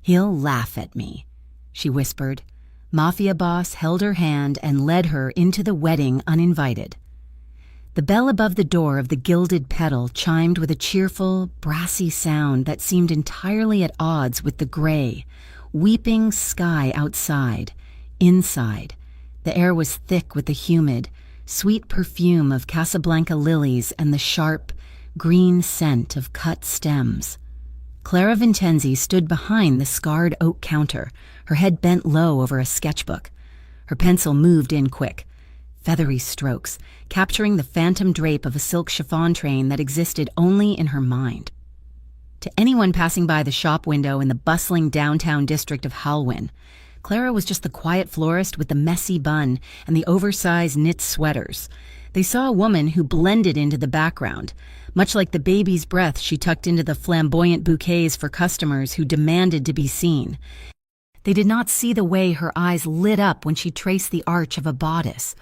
"He'll laugh at me," she whispered. Mafia boss held her hand and led her into the wedding uninvited. The bell above the door of the gilded petal chimed with a cheerful, brassy sound that seemed entirely at odds with the gray, weeping sky outside. Inside, the air was thick with the humid, sweet perfume of Casablanca lilies and the sharp, green scent of cut stems. Clara Vincenzi stood behind the scarred oak counter, her head bent low over a sketchbook. Her pencil moved in quick, feathery strokes, capturing the phantom drape of a silk chiffon train that existed only in her mind. To anyone passing by the shop window in the bustling downtown district of Halwyn, Clara was just the quiet florist with the messy bun and the oversized knit sweaters. They saw a woman who blended into the background, much like the baby's breath she tucked into the flamboyant bouquets for customers who demanded to be seen. They did not see the way her eyes lit up when she traced the arch of a bodice,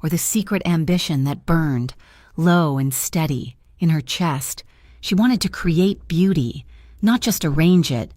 or the secret ambition that burned, low and steady, in her chest. She wanted to create beauty, not just arrange it.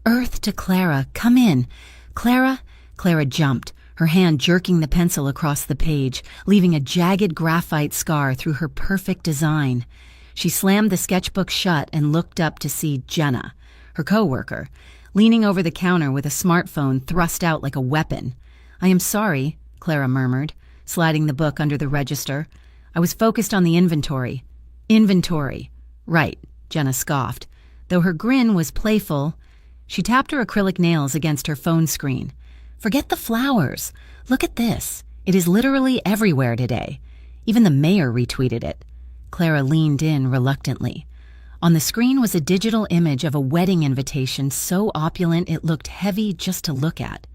"Earth to Clara, come in. Clara!" Clara jumped, her hand jerking the pencil across the page, leaving a jagged graphite scar through her perfect design. She slammed the sketchbook shut and looked up to see Jenna, her co-worker, leaning over the counter with a smartphone thrust out like a weapon. "I am sorry," Clara murmured, sliding the book under the register. "I was focused on the inventory." "Inventory. Right," Jenna scoffed. Though her grin was playful, she tapped her acrylic nails against her phone screen. "Forget the flowers. Look at this. It is literally everywhere today. Even the mayor retweeted it." Clara leaned in reluctantly. On the screen was a digital image of a wedding invitation so opulent it looked heavy just to look at.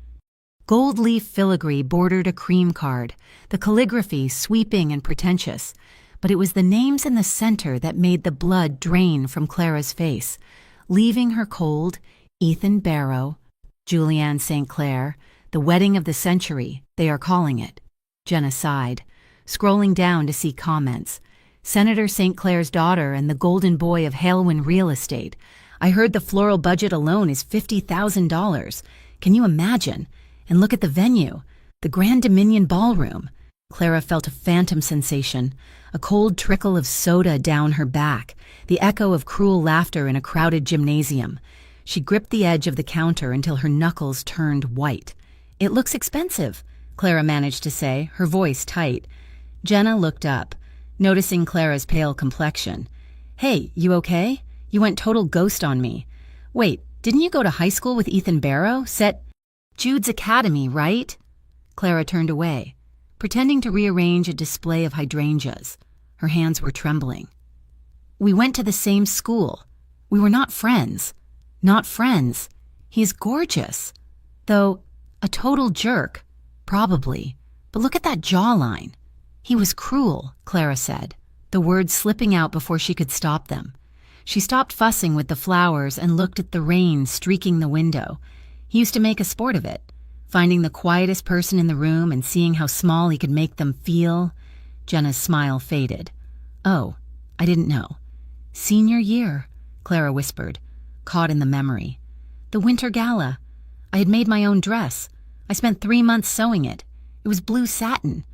Gold leaf filigree bordered a cream card, the calligraphy sweeping and pretentious, but it was the names in the center that made the blood drain from Clara's face, leaving her cold. Ethan Barrow, Julianne St. Clair, the wedding of the century, they are calling it. Jenna sighed, scrolling down to see comments. "Senator St. Clair's daughter and the golden boy of Halwyn real estate. I heard the floral budget alone is $50,000. Can you imagine? And look at the venue, the Grand Dominion Ballroom." Clara felt a phantom sensation, a cold trickle of soda down her back, the echo of cruel laughter in a crowded gymnasium. She gripped the edge of the counter until her knuckles turned white. "It looks expensive," Clara managed to say, her voice tight. Jenna looked up, noticing Clara's pale complexion. "Hey, you okay? You went total ghost on me. Wait, didn't you go to high school with Ethan Barrow? Jude's Academy, right?" Clara turned away, pretending to rearrange a display of hydrangeas. Her hands were trembling. "We went to the same school. We were not friends. Not friends. He is gorgeous. Though, a total jerk. Probably. But look at that jawline." "He was cruel," Clara said, the words slipping out before she could stop them. She stopped fussing with the flowers and looked at the rain streaking the window. He used to make a sport of it, finding the quietest person in the room and seeing how small he could make them feel. Jenna's smile faded. "Oh, I didn't know." "Senior year," Clara whispered, caught in the memory. "The winter gala. I had made my own dress. I spent 3 months sewing it. It was blue satin.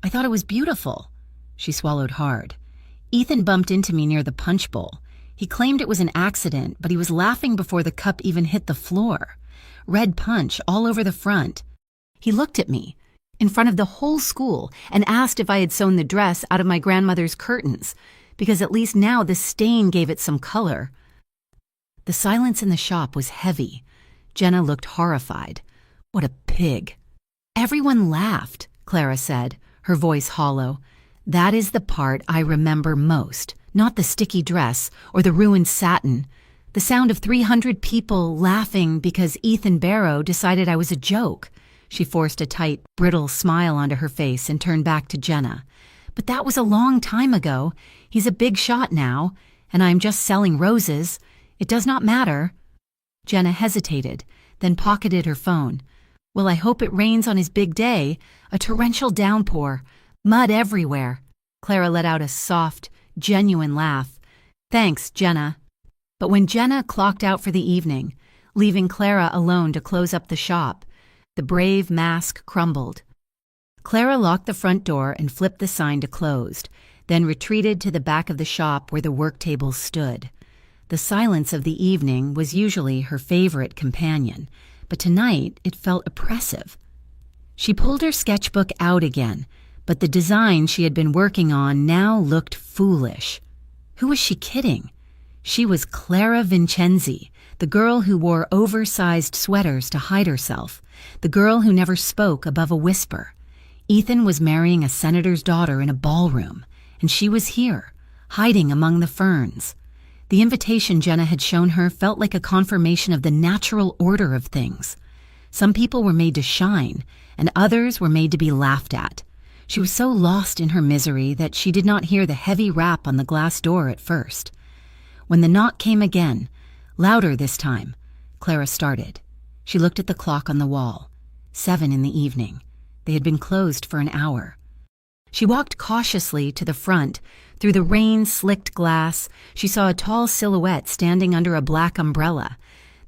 I thought it was beautiful." She swallowed hard. "Ethan bumped into me near the punch bowl. He claimed it was an accident, but he was laughing before the cup even hit the floor. Red punch all over the front. He looked at me, in front of the whole school, and asked if I had sewn the dress out of my grandmother's curtains, because at least now the stain gave it some color." The silence in the shop was heavy. Jenna looked horrified. "What a pig." "Everyone laughed," Clara said, her voice hollow. "That is the part I remember most, not the sticky dress or the ruined satin. The sound of 300 people laughing because Ethan Barrow decided I was a joke." She forced a tight, brittle smile onto her face and turned back to Jenna. "But that was a long time ago. He's a big shot now, and I am just selling roses. It does not matter." Jenna hesitated, then pocketed her phone. "Well, I hope it rains on his big day. A torrential downpour. Mud everywhere." Clara let out a soft, genuine laugh. "Thanks, Jenna." But when Jenna clocked out for the evening, leaving Clara alone to close up the shop. The brave mask crumbled. Clara locked the front door and flipped the sign to closed, then retreated to the back of the shop where the work tables stood. The silence of the evening was usually her favorite companion, but tonight it felt oppressive. She pulled her sketchbook out again, but the design she had been working on now looked foolish. Who was she kidding? She was Clara Vincenzi, the girl who wore oversized sweaters to hide herself, the girl who never spoke above a whisper. Ethan was marrying a senator's daughter in a ballroom, and she was here, hiding among the ferns. The invitation Jenna had shown her felt like a confirmation of the natural order of things. Some people were made to shine, and others were made to be laughed at. She was so lost in her misery that she did not hear the heavy rap on the glass door at first. When the knock came again, louder this time, Clara started. She looked at the clock on the wall. 7 in the evening. They had been closed for an hour. She walked cautiously to the front. Through the rain-slicked glass, she saw a tall silhouette standing under a black umbrella.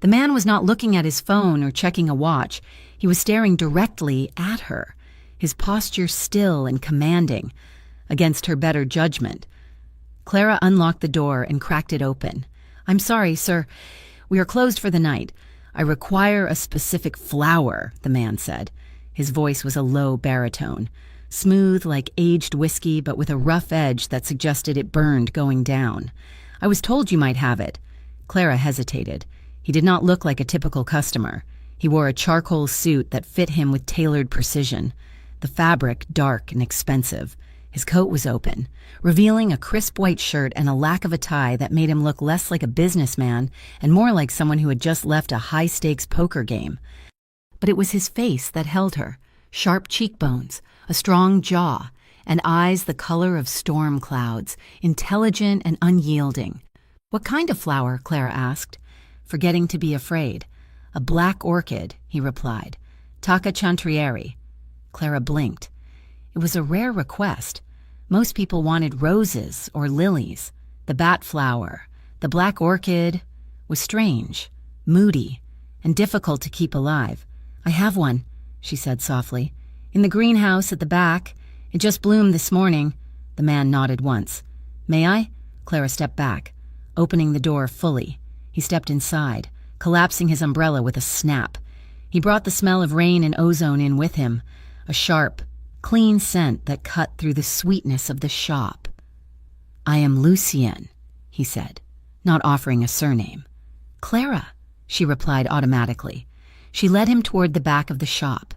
The man was not looking at his phone or checking a watch. He was staring directly at her, his posture still and commanding, against her better judgment. Clara unlocked the door and cracked it open. "I'm sorry, sir. We are closed for the night. I require a specific flower," the man said. His voice was a low baritone, smooth like aged whiskey but with a rough edge that suggested it burned going down. "I was told you might have it." Clara hesitated. He did not look like a typical customer. He wore a charcoal suit that fit him with tailored precision, the fabric dark and expensive. His coat was open, revealing a crisp white shirt and a lack of a tie that made him look less like a businessman and more like someone who had just left a high-stakes poker game. But it was his face that held her, sharp cheekbones, a strong jaw, and eyes the color of storm clouds, intelligent and unyielding. "What kind of flower?" Clara asked, forgetting to be afraid. "A black orchid," he replied. "Taka chantrieri." Clara blinked. It was a rare request. Most people wanted roses or lilies. The bat flower, the black orchid, was strange, moody, and difficult to keep alive. "I have one," she said softly. "In the greenhouse at the back. It just bloomed this morning." The man nodded once. "May I?" Clara stepped back, opening the door fully. He stepped inside, collapsing his umbrella with a snap. He brought the smell of rain and ozone in with him, a sharp, clean scent that cut through the sweetness of the shop. "I am Lucien," he said, not offering a surname. "Clara," she replied automatically. She led him toward the back of the shop,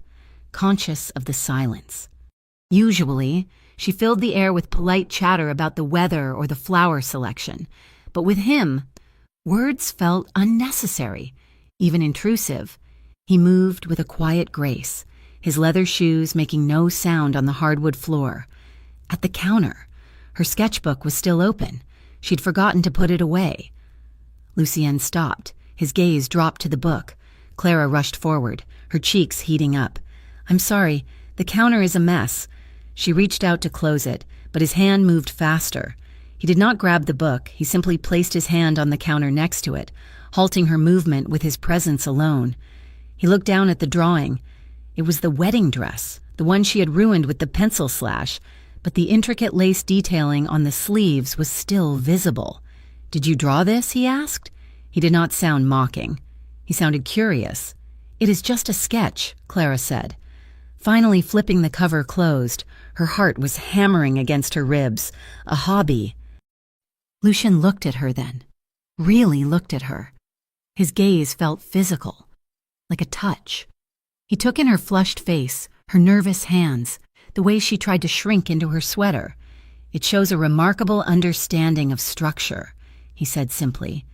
conscious of the silence. Usually, she filled the air with polite chatter about the weather or the flower selection, but with him, words felt unnecessary, even intrusive. He moved with a quiet grace, his leather shoes making no sound on the hardwood floor. At the counter, her sketchbook was still open. She'd forgotten to put it away. Lucien stopped. His gaze dropped to the book. Clara rushed forward, her cheeks heating up. "I'm sorry, the counter is a mess." She reached out to close it, but his hand moved faster. He did not grab the book. He simply placed his hand on the counter next to it, halting her movement with his presence alone. He looked down at the drawing. It was the wedding dress, the one she had ruined with the pencil slash, but the intricate lace detailing on the sleeves was still visible. "Did you draw this?" he asked. He did not sound mocking. He sounded curious. "It is just a sketch," Clara said. Finally flipping the cover closed, her heart was hammering against her ribs. A hobby. Lucien looked at her then. Really looked at her. His gaze felt physical, like a touch. He took in her flushed face, her nervous hands, the way she tried to shrink into her sweater. "It shows a remarkable understanding of structure," he said simply.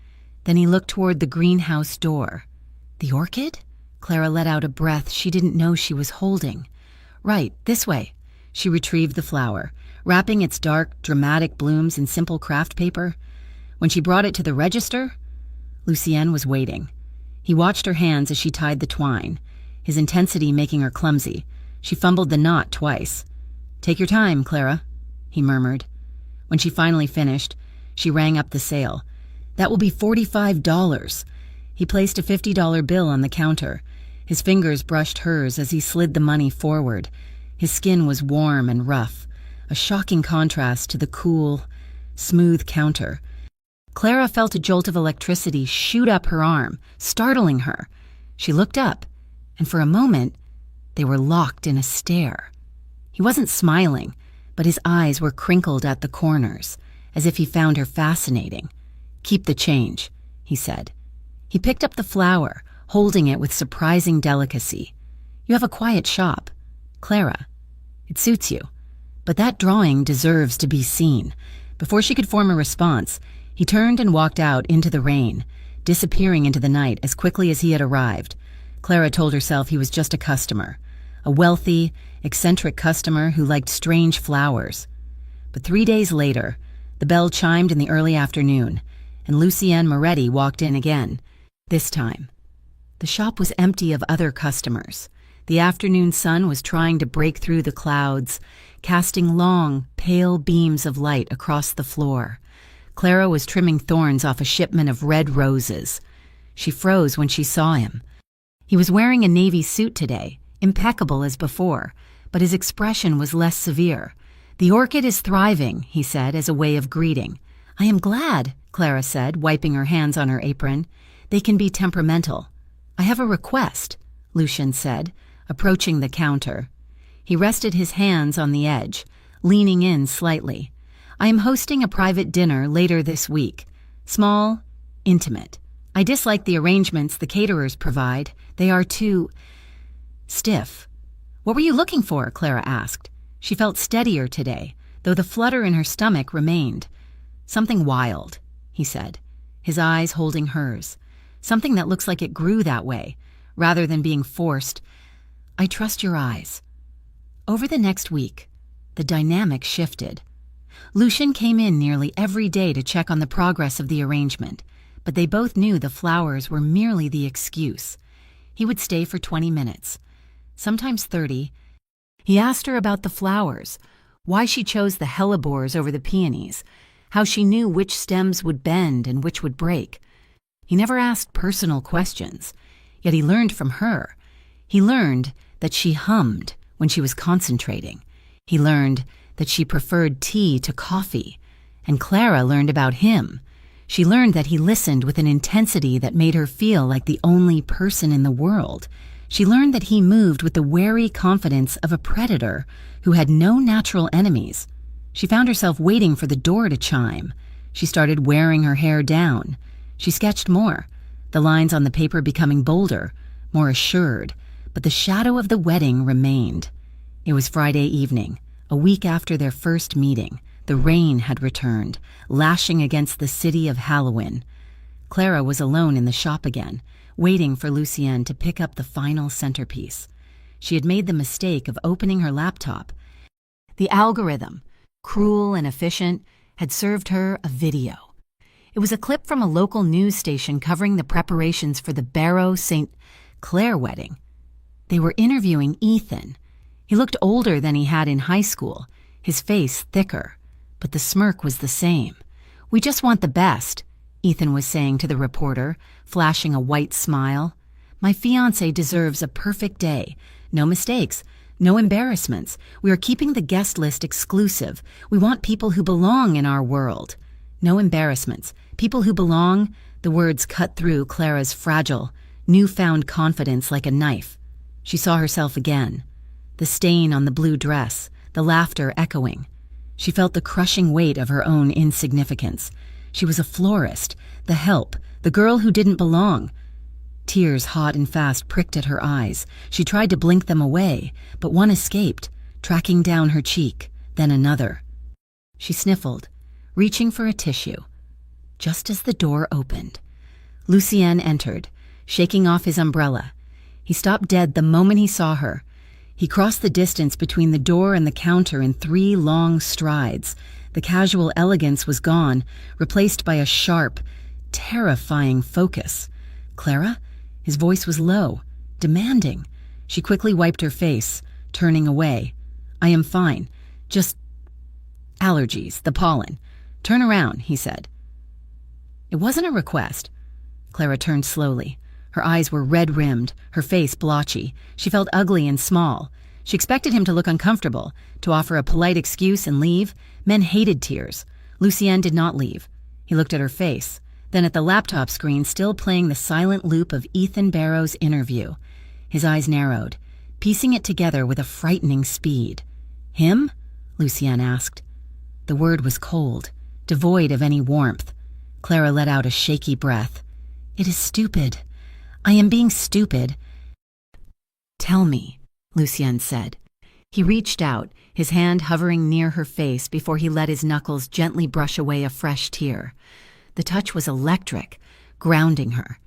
Then he looked toward the greenhouse door. "The orchid?" Clara let out a breath she didn't know she was holding. "Right, this way." She retrieved the flower, wrapping its dark, dramatic blooms in simple craft paper. When she brought it to the register, Lucien was waiting. He watched her hands as she tied the twine, his intensity making her clumsy. She fumbled the knot twice. "Take your time, Clara," he murmured. When she finally finished, she rang up the sale. "That will be $45. He placed a $50 bill on the counter. His fingers brushed hers as he slid the money forward. His skin was warm and rough, a shocking contrast to the cool, smooth counter. Clara felt a jolt of electricity shoot up her arm, startling her. She looked up, and for a moment, they were locked in a stare. He wasn't smiling, but his eyes were crinkled at the corners, as if he found her fascinating. "Keep the change," he said. He picked up the flower, holding it with surprising delicacy. "You have a quiet shop. Clara, it suits you. But that drawing deserves to be seen." Before she could form a response, he turned and walked out into the rain, disappearing into the night as quickly as he had arrived. Clara told herself he was just a customer, a wealthy, eccentric customer who liked strange flowers. But 3 days later, the bell chimed in the early afternoon, and Lucienne Moretti walked in again. This time, the shop was empty of other customers. The afternoon sun was trying to break through the clouds, casting long, pale beams of light across the floor. Clara was trimming thorns off a shipment of red roses. She froze when she saw him. He was wearing a navy suit today, impeccable as before, but his expression was less severe. "The orchid is thriving," he said as a way of greeting. "I am glad," Clara said, wiping her hands on her apron. "They can be temperamental." "I have a request," Lucien said, approaching the counter. He rested his hands on the edge, leaning in slightly. "I am hosting a private dinner later this week. Small, intimate. I dislike the arrangements the caterers provide. They are too stiff." "What were you looking for?" Clara asked. She felt steadier today, though the flutter in her stomach remained. "Something wild," he said, his eyes holding hers. "Something that looks like it grew that way, rather than being forced. I trust your eyes." Over the next week, the dynamic shifted. Lucien came in nearly every day to check on the progress of the arrangement, but they both knew the flowers were merely the excuse. He would stay for 20 minutes, sometimes 30. He asked her about the flowers, why she chose the hellebores over the peonies, how she knew which stems would bend and which would break. He never asked personal questions, yet he learned from her. He learned that she hummed when she was concentrating. He learned that she preferred tea to coffee, and Clara learned about him. She learned that he listened with an intensity that made her feel like the only person in the world. She learned that he moved with the wary confidence of a predator who had no natural enemies. She found herself waiting for the door to chime. She started wearing her hair down. She sketched more, the lines on the paper becoming bolder, more assured, but the shadow of the wedding remained. It was Friday evening, a week after their first meeting. The rain had returned, lashing against the city of Halloween. Clara was alone in the shop again, waiting for Lucienne to pick up the final centerpiece. She had made the mistake of opening her laptop. The algorithm, cruel and efficient, had served her a video. It was a clip from a local news station covering the preparations for the Barrow St. Clair wedding. They were interviewing Ethan. He looked older than he had in high school, his face thicker, but the smirk was the same. "We just want the best," Ethan was saying to the reporter, flashing a white smile. "My fiancé deserves a perfect day. No mistakes, no embarrassments. We are keeping the guest list exclusive. We want people who belong in our world. No embarrassments. People who belong." The words cut through Clara's fragile, newfound confidence like a knife. She saw herself again. The stain on the blue dress, the laughter echoing. She felt the crushing weight of her own insignificance. She was a florist, the help, the girl who didn't belong. Tears, hot and fast, pricked at her eyes. She tried to blink them away, but one escaped, tracking down her cheek, then another. She sniffled, reaching for a tissue. Just as the door opened, Lucien entered, shaking off his umbrella. He stopped dead the moment he saw her. He crossed the distance between the door and the counter in 3 long strides. The casual elegance was gone, replaced by a sharp, terrifying focus. "Clara?" His voice was low, demanding. She quickly wiped her face, turning away. "I am fine. Just allergies, the pollen. Turn around," he said. It wasn't a request. Clara turned slowly. Her eyes were red-rimmed, her face blotchy. She felt ugly and small. She expected him to look uncomfortable, to offer a polite excuse and leave. Men hated tears. Lucien did not leave. He looked at her face, then at the laptop screen still playing the silent loop of Ethan Barrow's interview. His eyes narrowed, piecing it together with a frightening speed. "Him?" Lucien asked. The word was cold, devoid of any warmth. Clara let out a shaky breath. "It is stupid. I am being stupid." "Tell me," Lucien said. He reached out, his hand hovering near her face before he let his knuckles gently brush away a fresh tear. The touch was electric, grounding her.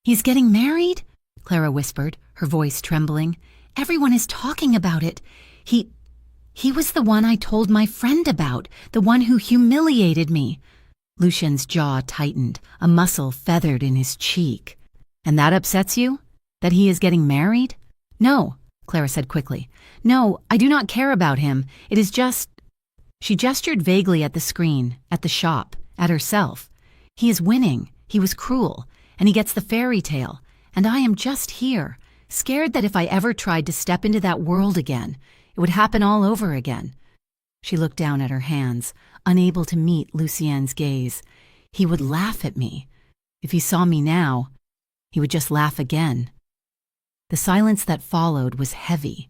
"He's getting married?" Clara whispered, her voice trembling. "Everyone is talking about it. He was the one I told my friend about, the one who humiliated me." Lucien's jaw tightened, a muscle feathered in his cheek. "And that upsets you? That he is getting married?" "No," Clara said quickly. "No, I do not care about him. It is just—" She gestured vaguely at the screen, at the shop, at herself. "He is winning. He was cruel. And he gets the fairy tale. And I am just here, scared that if I ever tried to step into that world again, it would happen all over again." She looked down at her hands, unable to meet Lucien's gaze. He would laugh at me. If he saw me now, he would just laugh again. The silence that followed was heavy,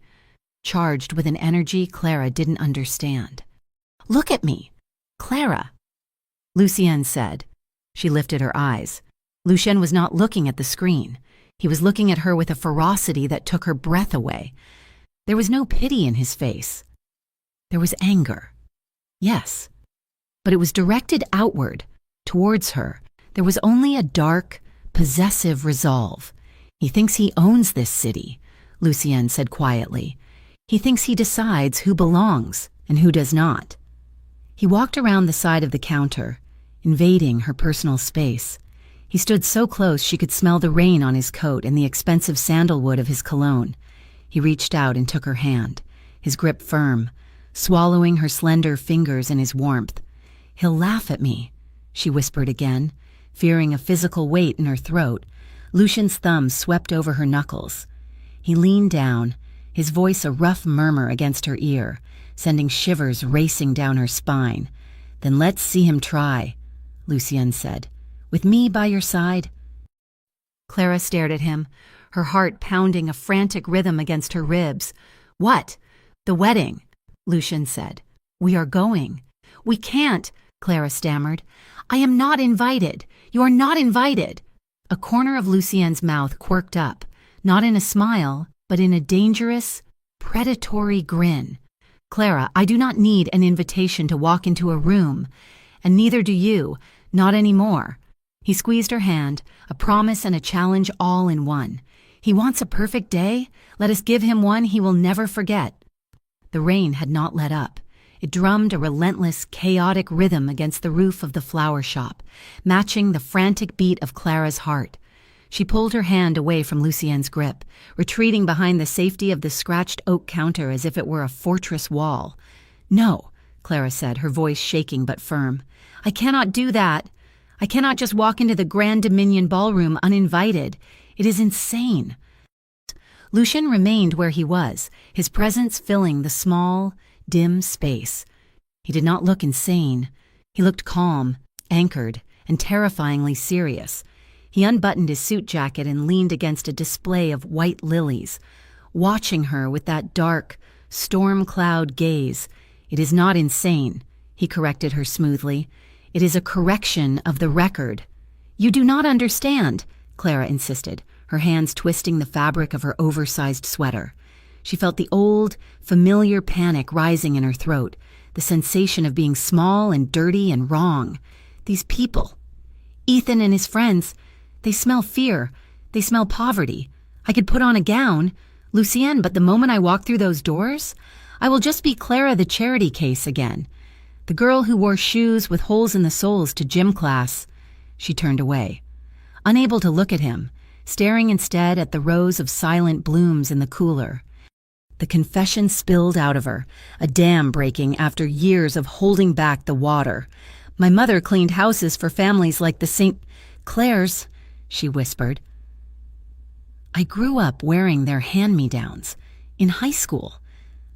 charged with an energy Clara didn't understand. "Look at me, Clara," Lucien said. She lifted her eyes. Lucien was not looking at the screen. He was looking at her with a ferocity that took her breath away. There was no pity in his face. There was anger. Yes, but it was directed outward, towards her. There was only a dark, possessive resolve. "He thinks he owns this city," Lucien said quietly. "He thinks he decides who belongs and who does not." He walked around the side of the counter, invading her personal space. He stood so close she could smell the rain on his coat and the expensive sandalwood of his cologne. He reached out and took her hand, his grip firm, swallowing her slender fingers in his warmth. "He'll laugh at me," she whispered again, fearing a physical weight in her throat. Lucien's thumb swept over her knuckles. He leaned down, his voice a rough murmur against her ear, sending shivers racing down her spine. "Then let's see him try," Lucien said. "With me by your side?" Clara stared at him, her heart pounding a frantic rhythm against her ribs. "What?" "The wedding," Lucien said. "We are going." "We can't," Clara stammered. "I am not invited. You are not invited." A corner of Lucien's mouth quirked up, not in a smile, but in a dangerous, predatory grin. "Clara, I do not need an invitation to walk into a room, and neither do you, not anymore." He squeezed her hand, a promise and a challenge all in one. "He wants a perfect day? Let us give him one he will never forget." The rain had not let up. It drummed a relentless, chaotic rhythm against the roof of the flower shop, matching the frantic beat of Clara's heart. She pulled her hand away from Lucien's grip, retreating behind the safety of the scratched oak counter as if it were a fortress wall. "No," Clara said, her voice shaking but firm. "I cannot do that. I cannot just walk into the Grand Dominion ballroom uninvited. It is insane." Lucien remained where he was, his presence filling the small, dim space. He did not look insane. He looked calm, anchored, and terrifyingly serious. He unbuttoned his suit jacket and leaned against a display of white lilies, watching her with that dark, storm cloud gaze. "It is not insane," he corrected her smoothly. "It is a correction of the record." "You do not understand," Clara insisted, her hands twisting the fabric of her oversized sweater. She felt the old, familiar panic rising in her throat, the sensation of being small and dirty and wrong. These people, Ethan and his friends, they smell fear. They smell poverty. I could put on a gown, Lucien, but the moment I walk through those doors, I will just be Clara the charity case again. The girl who wore shoes with holes in the soles to gym class. She turned away, unable to look at him, staring instead at the rows of silent blooms in the cooler. The confession spilled out of her, a dam breaking after years of holding back the water. "My mother cleaned houses for families like the St. Clair's," she whispered. I grew up wearing their hand-me-downs. In high school,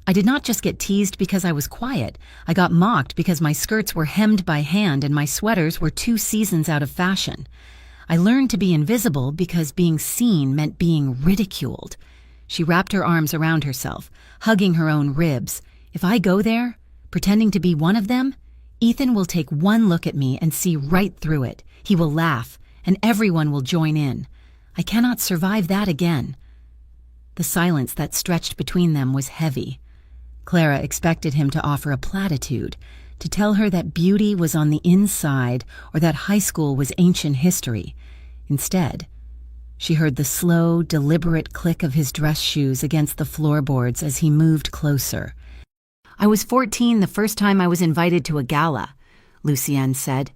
I did not just get teased because I was quiet. I got mocked because my skirts were hemmed by hand and my sweaters were 2 seasons out of fashion. I learned to be invisible because being seen meant being ridiculed. She wrapped her arms around herself, hugging her own ribs. If I go there, pretending to be one of them, Ethan will take one look at me and see right through it. He will laugh, and everyone will join in. I cannot survive that again. The silence that stretched between them was heavy. Clara expected him to offer a platitude, to tell her that beauty was on the inside or that high school was ancient history. Instead, she heard the slow, deliberate click of his dress shoes against the floorboards as he moved closer. I was 14 the first time I was invited to a gala, Lucien said.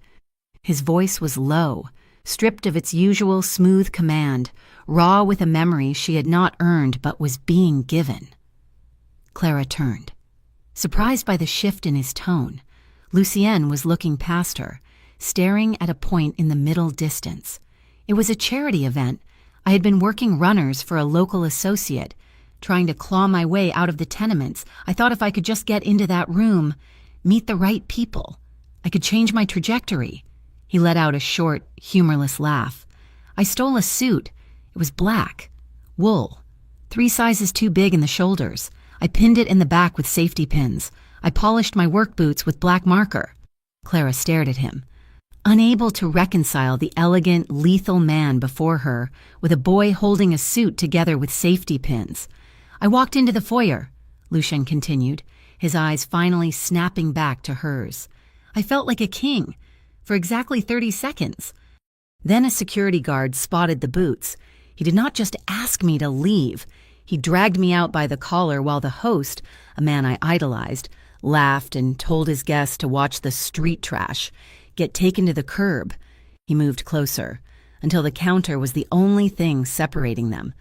His voice was low, stripped of its usual smooth command, raw with a memory she had not earned but was being given. Clara turned. Surprised by the shift in his tone, Lucien was looking past her, staring at a point in the middle distance. It was a charity event. I had been working runners for a local associate, trying to claw my way out of the tenements. I thought if I could just get into that room, meet the right people, I could change my trajectory. He let out a short, humorless laugh. I stole a suit. It was black, wool, 3 sizes too big in the shoulders. I pinned it in the back with safety pins. I polished my work boots with black marker. Clara stared at him, unable to reconcile the elegant, lethal man before her with a boy holding a suit together with safety pins. I walked into the foyer, Lucien continued, his eyes finally snapping back to hers. I felt like a king for exactly 30 seconds. Then a security guard spotted the boots. He did not just ask me to leave. He dragged me out by the collar while the host, a man I idolized, laughed and told his guests to watch the street trash, get taken to the curb. He moved closer, until the counter was the only thing separating them.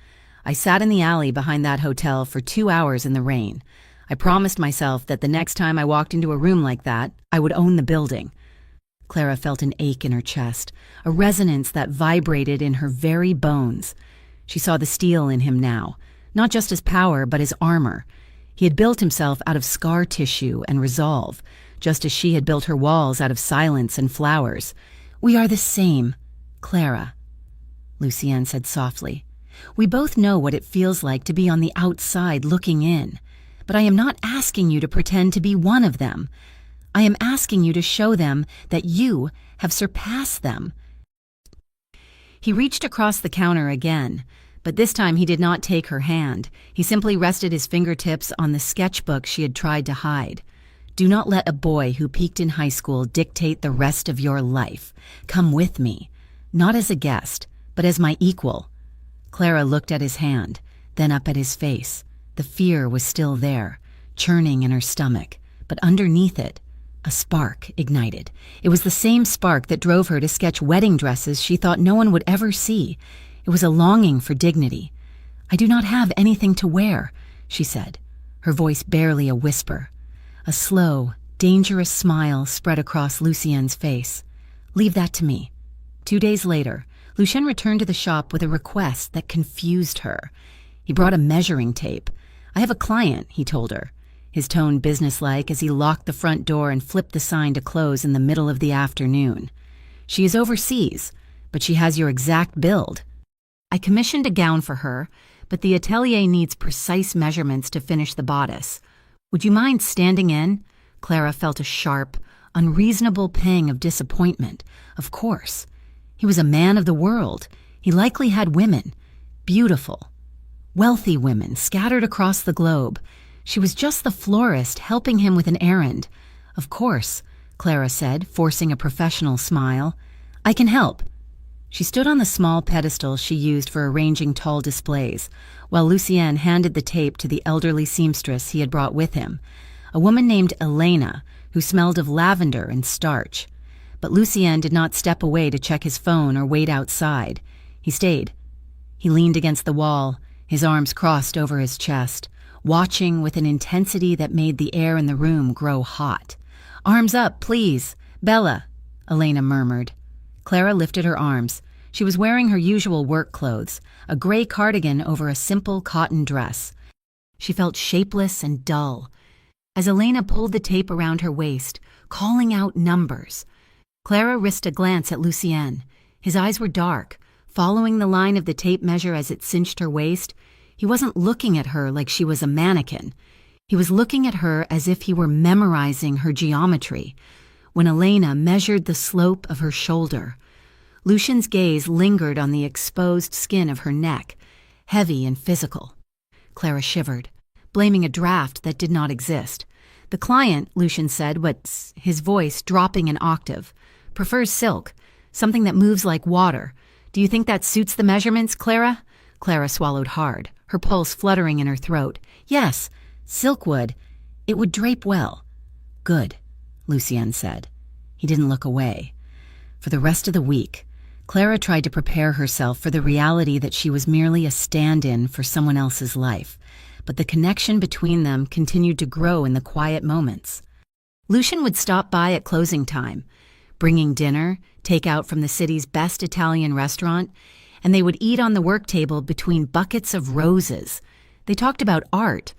I sat in the alley behind that hotel for 2 hours in the rain. I promised myself that the next time I walked into a room like that, I would own the building. Clara felt an ache in her chest, a resonance that vibrated in her very bones. She saw the steel in him now, not just his power, but his armor. He had built himself out of scar tissue and resolve, just as she had built her walls out of silence and flowers. We are the same, Clara, Lucien said softly. We both know what it feels like to be on the outside looking in, but I am not asking you to pretend to be one of them. I am asking you to show them that you have surpassed them. He reached across the counter again, but this time he did not take her hand. He simply rested his fingertips on the sketchbook she had tried to hide. Do not let a boy who peaked in high school dictate the rest of your life. Come with me, not as a guest, but as my equal. Clara looked at his hand, then up at his face. The fear was still there, churning in her stomach, but underneath it, a spark ignited. It was the same spark that drove her to sketch wedding dresses she thought no one would ever see. It was a longing for dignity. I do not have anything to wear, she said, her voice barely a whisper. A slow, dangerous smile spread across Lucien's face. Leave that to me. 2 days later, Lucien returned to the shop with a request that confused her. He brought a measuring tape. I have a client, he told her, his tone businesslike as he locked the front door and flipped the sign to close in the middle of the afternoon. She is overseas, but she has your exact build. I commissioned a gown for her, but the atelier needs precise measurements to finish the bodice. Would you mind standing in? Clara felt a sharp, unreasonable pang of disappointment. Of course. He was a man of the world. He likely had women, beautiful, wealthy women scattered across the globe. She was just the florist helping him with an errand. Of course, Clara said, forcing a professional smile. I can help. She stood on the small pedestal she used for arranging tall displays, while Lucien handed the tape to the elderly seamstress he had brought with him, a woman named Elena, who smelled of lavender and starch. But Lucien did not step away to check his phone or wait outside. He stayed. He leaned against the wall, his arms crossed over his chest, watching with an intensity that made the air in the room grow hot. Arms up, please. Bella, Elena murmured. Clara lifted her arms. She was wearing her usual work clothes, a gray cardigan over a simple cotton dress. She felt shapeless and dull. As Elena pulled the tape around her waist, calling out numbers, Clara risked a glance at Lucien. His eyes were dark, following the line of the tape measure as it cinched her waist. He wasn't looking at her like she was a mannequin. He was looking at her as if he were memorizing her geometry. When Elena measured the slope of her shoulder, Lucien's gaze lingered on the exposed skin of her neck, heavy and physical. Clara shivered, blaming a draft that did not exist. The client, Lucien said, his voice dropping an octave, prefers silk, something that moves like water. Do you think that suits the measurements, Clara? Clara swallowed hard, her pulse fluttering in her throat. Yes, silk would. It would drape well. Good, Lucien said. He didn't look away. For the rest of the week, Clara tried to prepare herself for the reality that she was merely a stand-in for someone else's life, but the connection between them continued to grow in the quiet moments. Lucien would stop by at closing time, bringing dinner, takeout from the city's best Italian restaurant, and they would eat on the work table between buckets of roses. They talked about art.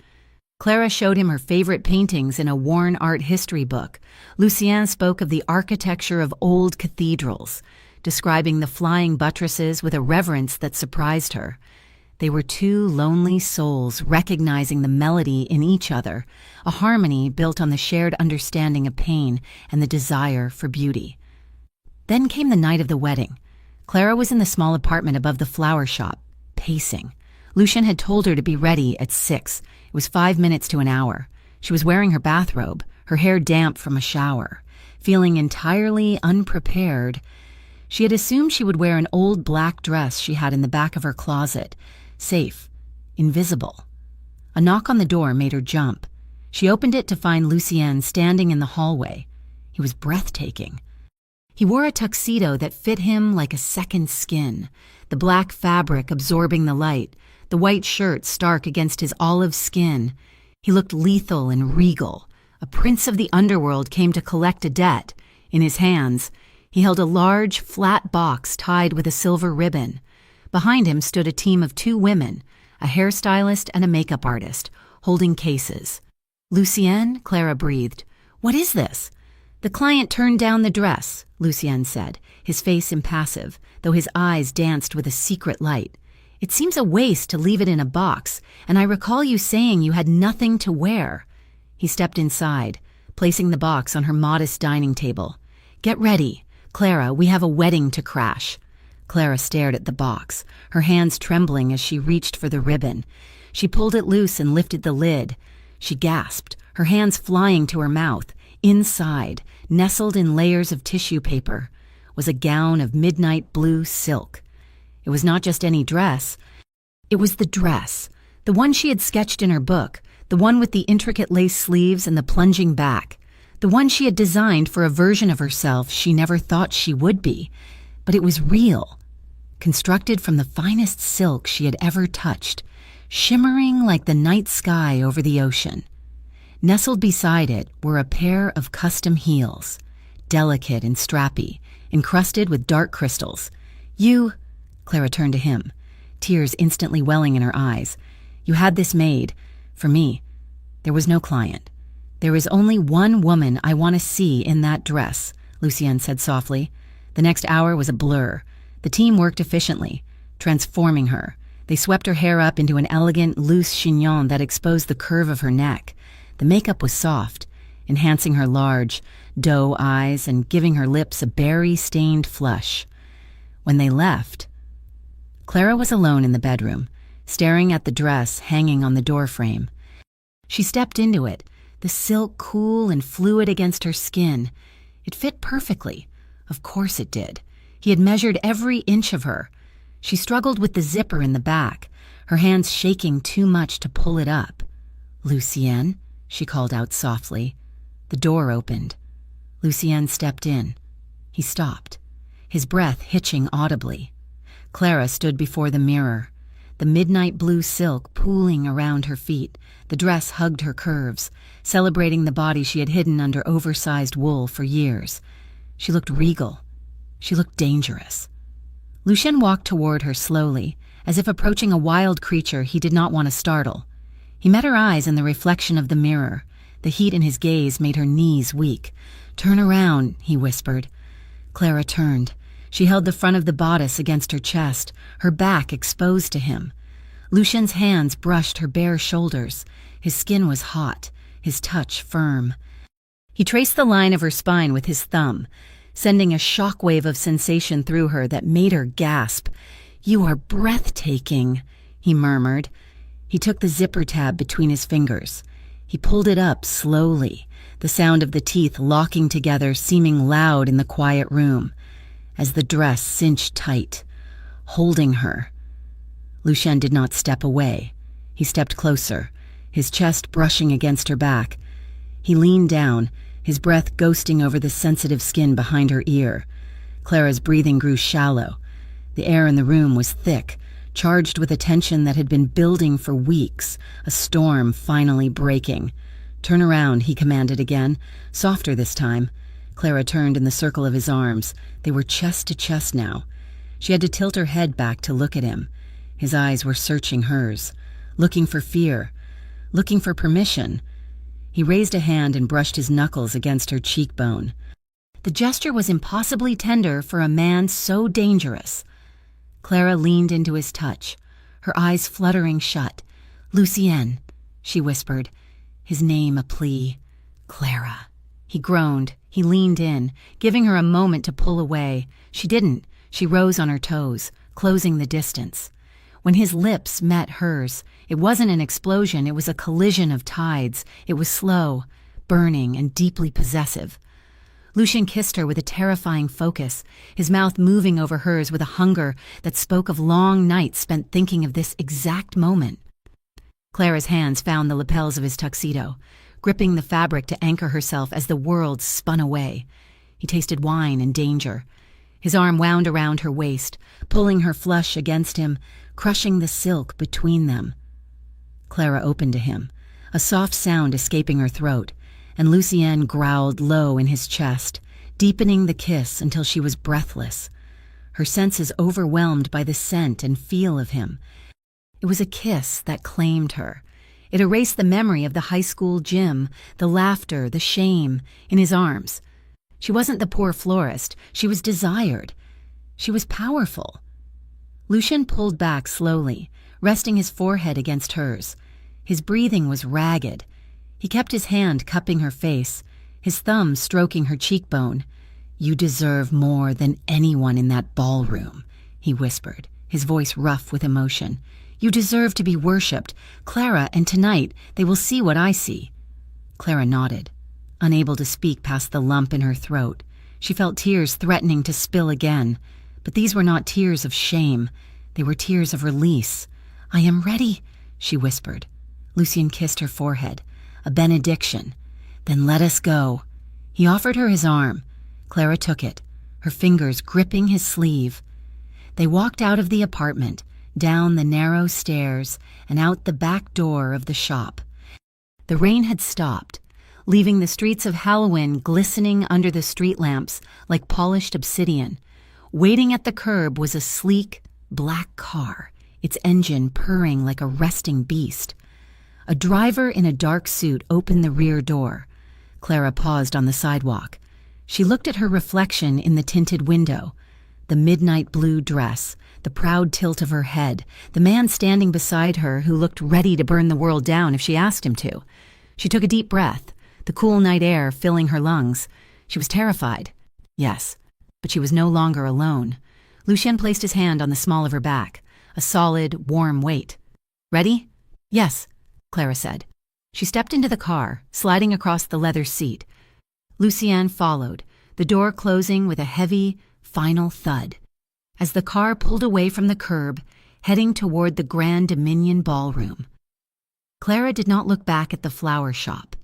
Clara showed him her favorite paintings in a worn art history book. Lucien spoke of the architecture of old cathedrals, describing the flying buttresses with a reverence that surprised her. They were two lonely souls recognizing the melody in each other, a harmony built on the shared understanding of pain and the desire for beauty. Then came the night of the wedding. Clara was in the small apartment above the flower shop, pacing. Lucien had told her to be ready at 6. It was 5 minutes to an hour. She was wearing her bathrobe, her hair damp from a shower. Feeling entirely unprepared, she had assumed she would wear an old black dress she had in the back of her closet, safe, invisible. A knock on the door made her jump. She opened it to find Lucien standing in the hallway. He was breathtaking. He wore a tuxedo that fit him like a second skin, the black fabric absorbing the light, the white shirt stark against his olive skin. He looked lethal and regal. A prince of the underworld came to collect a debt. In his hands, he held a large, flat box tied with a silver ribbon. Behind him stood a team of 2 women, a hairstylist and a makeup artist, holding cases. Lucien, Clara breathed. What is this? The client turned down the dress, Lucien said, his face impassive, though his eyes danced with a secret light. It seems a waste to leave it in a box, and I recall you saying you had nothing to wear. He stepped inside, placing the box on her modest dining table. Get ready. Clara, we have a wedding to crash. Clara stared at the box, her hands trembling as she reached for the ribbon. She pulled it loose and lifted the lid. She gasped, her hands flying to her mouth. Inside, nestled in layers of tissue paper, was a gown of midnight blue silk. It was not just any dress. It was the dress, the one she had sketched in her book, the one with the intricate lace sleeves and the plunging back, the one she had designed for a version of herself she never thought she would be. But it was real, constructed from the finest silk she had ever touched, shimmering like the night sky over the ocean. Nestled beside it were a pair of custom heels, delicate and strappy, encrusted with dark crystals. You, Clara turned to him, tears instantly welling in her eyes. You had this made, for me. There was no client. There is only one woman I want to see in that dress, Lucien said softly. The next hour was a blur. The team worked efficiently, transforming her. They swept her hair up into an elegant, loose chignon that exposed the curve of her neck. The makeup was soft, enhancing her large, doe eyes and giving her lips a berry-stained flush. When they left, Clara was alone in the bedroom, staring at the dress hanging on the doorframe. She stepped into it, the silk cool and fluid against her skin. It fit perfectly. Of course it did. He had measured every inch of her. She struggled with the zipper in the back, her hands shaking too much to pull it up. Lucien, she called out softly. The door opened. Lucien stepped in. He stopped, his breath hitching audibly. Clara stood before the mirror, the midnight blue silk pooling around her feet. The dress hugged her curves, celebrating the body she had hidden under oversized wool for years. She looked regal. She looked dangerous. Lucien walked toward her slowly, as if approaching a wild creature he did not want to startle. He met her eyes in the reflection of the mirror. The heat in his gaze made her knees weak. "Turn around," he whispered. Clara turned. She held the front of the bodice against her chest, her back exposed to him. Lucien's hands brushed her bare shoulders. His skin was hot, his touch firm. He traced the line of her spine with his thumb, sending a shockwave of sensation through her that made her gasp. "You are breathtaking," he murmured. He took the zipper tab between his fingers. He pulled it up slowly, the sound of the teeth locking together seeming loud in the quiet room, as the dress cinched tight, holding her. Lucien did not step away. He stepped closer, his chest brushing against her back. He leaned down, his breath ghosting over the sensitive skin behind her ear. Clara's breathing grew shallow. The air in the room was thick, charged with a tension that had been building for weeks, a storm finally breaking. "Turn around," he commanded again, softer this time. Clara turned in the circle of his arms. They were chest to chest now. She had to tilt her head back to look at him. His eyes were searching hers, looking for fear, looking for permission. He raised a hand and brushed his knuckles against her cheekbone. The gesture was impossibly tender for a man so dangerous. Clara leaned into his touch, her eyes fluttering shut. "Lucien," she whispered, his name a plea. "Clara." He groaned. He leaned in, giving her a moment to pull away. She didn't. She rose on her toes, closing the distance. When his lips met hers, it wasn't an explosion, it was a collision of tides. It was slow, burning, and deeply possessive. Lucien kissed her with a terrifying focus, his mouth moving over hers with a hunger that spoke of long nights spent thinking of this exact moment. Clara's hands found the lapels of his tuxedo, gripping the fabric to anchor herself as the world spun away. He tasted wine and danger. His arm wound around her waist, pulling her flush against him, crushing the silk between them. Clara opened to him, a soft sound escaping her throat, and Lucien growled low in his chest, deepening the kiss until she was breathless, her senses overwhelmed by the scent and feel of him. It was a kiss that claimed her. It erased the memory of the high school gym, the laughter, the shame, in his arms. She wasn't the poor florist. She was desired. She was powerful. Lucien pulled back slowly, resting his forehead against hers. His breathing was ragged. He kept his hand cupping her face, his thumb stroking her cheekbone. "You deserve more than anyone in that ballroom," he whispered, his voice rough with emotion. "You deserve to be worshipped, Clara, and tonight they will see what I see." Clara nodded, unable to speak past the lump in her throat. She felt tears threatening to spill again, but these were not tears of shame. They were tears of release. "I am ready," she whispered. Lucien kissed her forehead, a benediction. "Then let us go." He offered her his arm. Clara took it, her fingers gripping his sleeve. They walked out of the apartment, down the narrow stairs, and out the back door of the shop. The rain had stopped, leaving the streets of Halloween glistening under the street lamps like polished obsidian. Waiting at the curb was a sleek, black car, its engine purring like a resting beast. A driver in a dark suit opened the rear door. Clara paused on the sidewalk. She looked at her reflection in the tinted window. The midnight blue dress, the proud tilt of her head, the man standing beside her who looked ready to burn the world down if she asked him to. She took a deep breath, the cool night air filling her lungs. She was terrified. Yes, but she was no longer alone. Lucien placed his hand on the small of her back, a solid, warm weight. "Ready?" "Yes," Clara said. She stepped into the car, sliding across the leather seat. Lucien followed, the door closing with a heavy, final thud. As the car pulled away from the curb, heading toward the Grand Dominion Ballroom. Clara did not look back at the flower shop.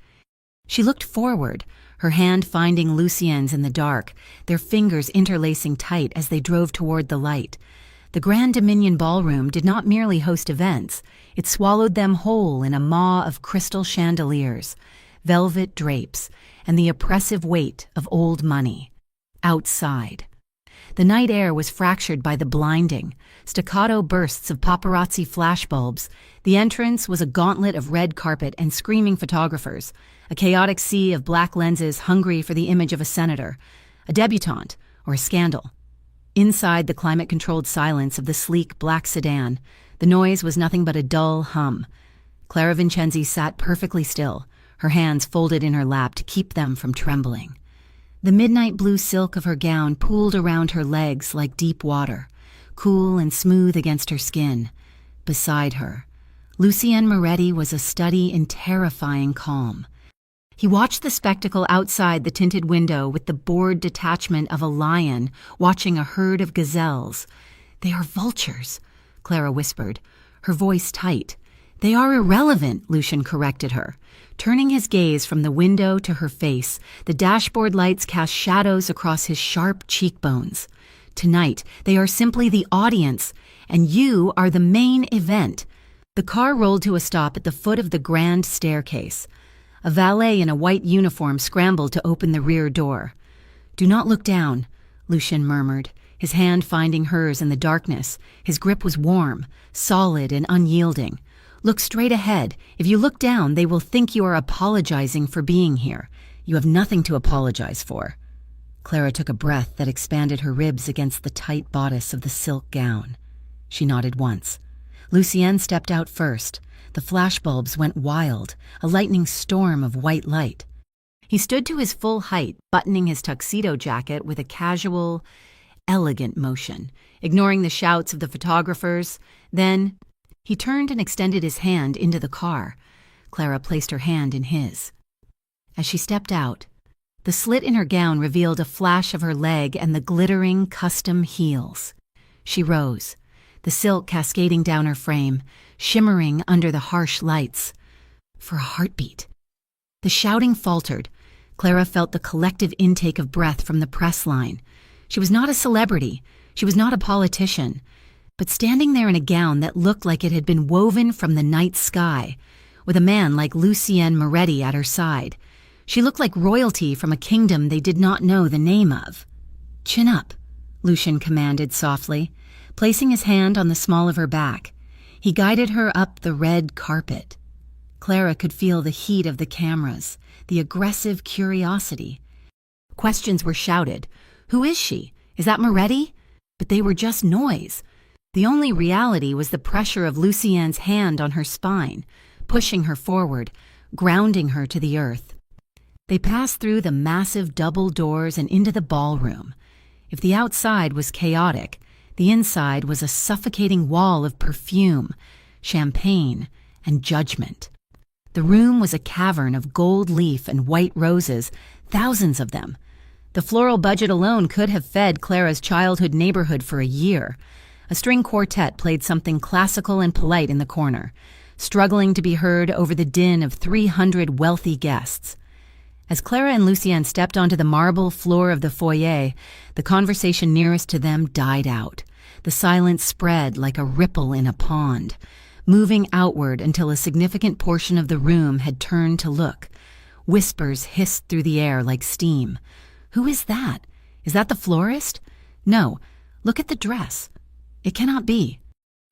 She looked forward, her hand finding Lucien's in the dark, their fingers interlacing tight as they drove toward the light. The Grand Dominion Ballroom did not merely host events, it swallowed them whole in a maw of crystal chandeliers, velvet drapes, and the oppressive weight of old money. Outside. The night air was fractured by the blinding, staccato bursts of paparazzi flashbulbs. The entrance was a gauntlet of red carpet and screaming photographers, a chaotic sea of black lenses hungry for the image of a senator, a debutante, or a scandal. Inside the climate-controlled silence of the sleek black sedan, the noise was nothing but a dull hum. Clara Vincenzi sat perfectly still, her hands folded in her lap to keep them from trembling. The midnight blue silk of her gown pooled around her legs like deep water, cool and smooth against her skin. Beside her, Lucien Moretti was a study in terrifying calm. He watched the spectacle outside the tinted window with the bored detachment of a lion watching a herd of gazelles. "They are vultures," Clara whispered, her voice tight. "They are irrelevant," Lucien corrected her. Turning his gaze from the window to her face, the dashboard lights cast shadows across his sharp cheekbones. "Tonight, they are simply the audience, and you are the main event." The car rolled to a stop at the foot of the grand staircase. A valet in a white uniform scrambled to open the rear door. "Do not look down," Lucien murmured, his hand finding hers in the darkness. His grip was warm, solid, and unyielding. "Look straight ahead. If you look down, they will think you are apologizing for being here. You have nothing to apologize for." Clara took a breath that expanded her ribs against the tight bodice of the silk gown. She nodded once. Lucien stepped out first. The flashbulbs went wild, a lightning storm of white light. He stood to his full height, buttoning his tuxedo jacket with a casual, elegant motion, ignoring the shouts of the photographers. Then he turned and extended his hand into the car. Clara placed her hand in his. As she stepped out, the slit in her gown revealed a flash of her leg and the glittering custom heels. She rose, the silk cascading down her frame, shimmering under the harsh lights. For a heartbeat. The shouting faltered. Clara felt the collective intake of breath from the press line. She was not a celebrity. She was not a politician. But standing there in a gown that looked like it had been woven from the night sky, with a man like Lucien Moretti at her side, she looked like royalty from a kingdom they did not know the name of. "Chin up," Lucien commanded softly, placing his hand on the small of her back. He guided her up the red carpet. Clara could feel the heat of the cameras, the aggressive curiosity. Questions were shouted. "Who is she? Is that Moretti?" But they were just noise. The only reality was the pressure of Lucien's hand on her spine, pushing her forward, grounding her to the earth. They passed through the massive double doors and into the ballroom. If the outside was chaotic, the inside was a suffocating wall of perfume, champagne, and judgment. The room was a cavern of gold leaf and white roses, thousands of them. The floral budget alone could have fed Clara's childhood neighborhood for a year. A string quartet played something classical and polite in the corner, struggling to be heard over the din of 300 wealthy guests. As Clara and Lucien stepped onto the marble floor of the foyer, the conversation nearest to them died out. The silence spread like a ripple in a pond, moving outward until a significant portion of the room had turned to look. Whispers hissed through the air like steam. "Who is that? Is that the florist? No, look at the dress. It cannot be."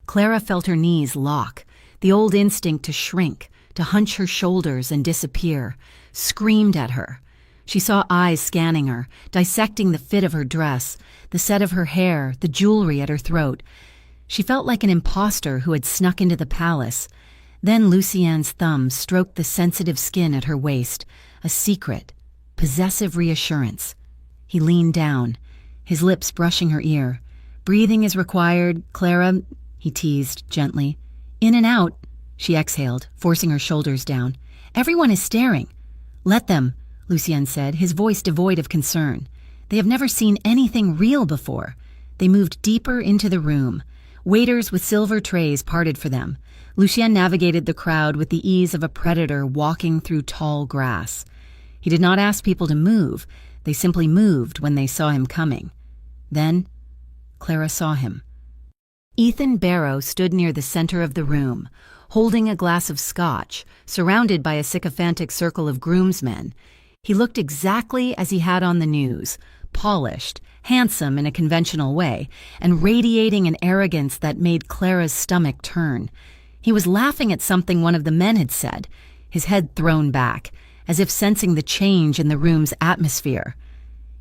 Clara felt her knees lock, the old instinct to shrink, to hunch her shoulders and disappear, screamed at her. She saw eyes scanning her, dissecting the fit of her dress, the set of her hair, the jewelry at her throat. She felt like an imposter who had snuck into the palace. Then Lucien's thumb stroked the sensitive skin at her waist, a secret, possessive reassurance. He leaned down, his lips brushing her ear. "Breathing is required, Clara," he teased gently. "In and out," she exhaled, forcing her shoulders down. "Everyone is staring." "Let them," Lucien said, his voice devoid of concern. "They have never seen anything real before." They moved deeper into the room. Waiters with silver trays parted for them. Lucien navigated the crowd with the ease of a predator walking through tall grass. He did not ask people to move. They simply moved when they saw him coming. Then Clara saw him. Ethan Barrow stood near the center of the room, holding a glass of scotch, surrounded by a sycophantic circle of groomsmen. He looked exactly as he had on the news, polished, handsome in a conventional way, and radiating an arrogance that made Clara's stomach turn. He was laughing at something one of the men had said, his head thrown back, as if sensing the change in the room's atmosphere.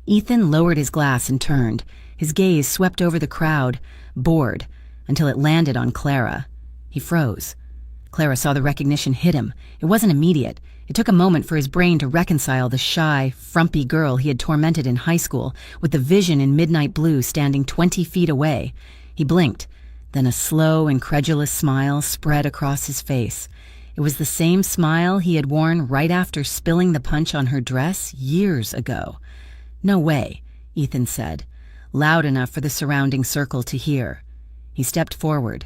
Ethan lowered his glass and turned. His gaze swept over the crowd, bored, until it landed on Clara. He froze. Clara saw the recognition hit him. It wasn't immediate. It took a moment for his brain to reconcile the shy, frumpy girl he had tormented in high school with the vision in midnight blue standing 20 feet away. He blinked. Then a slow, incredulous smile spread across his face. It was the same smile he had worn right after spilling the punch on her dress years ago. "No way," Ethan said, loud enough for the surrounding circle to hear. He stepped forward,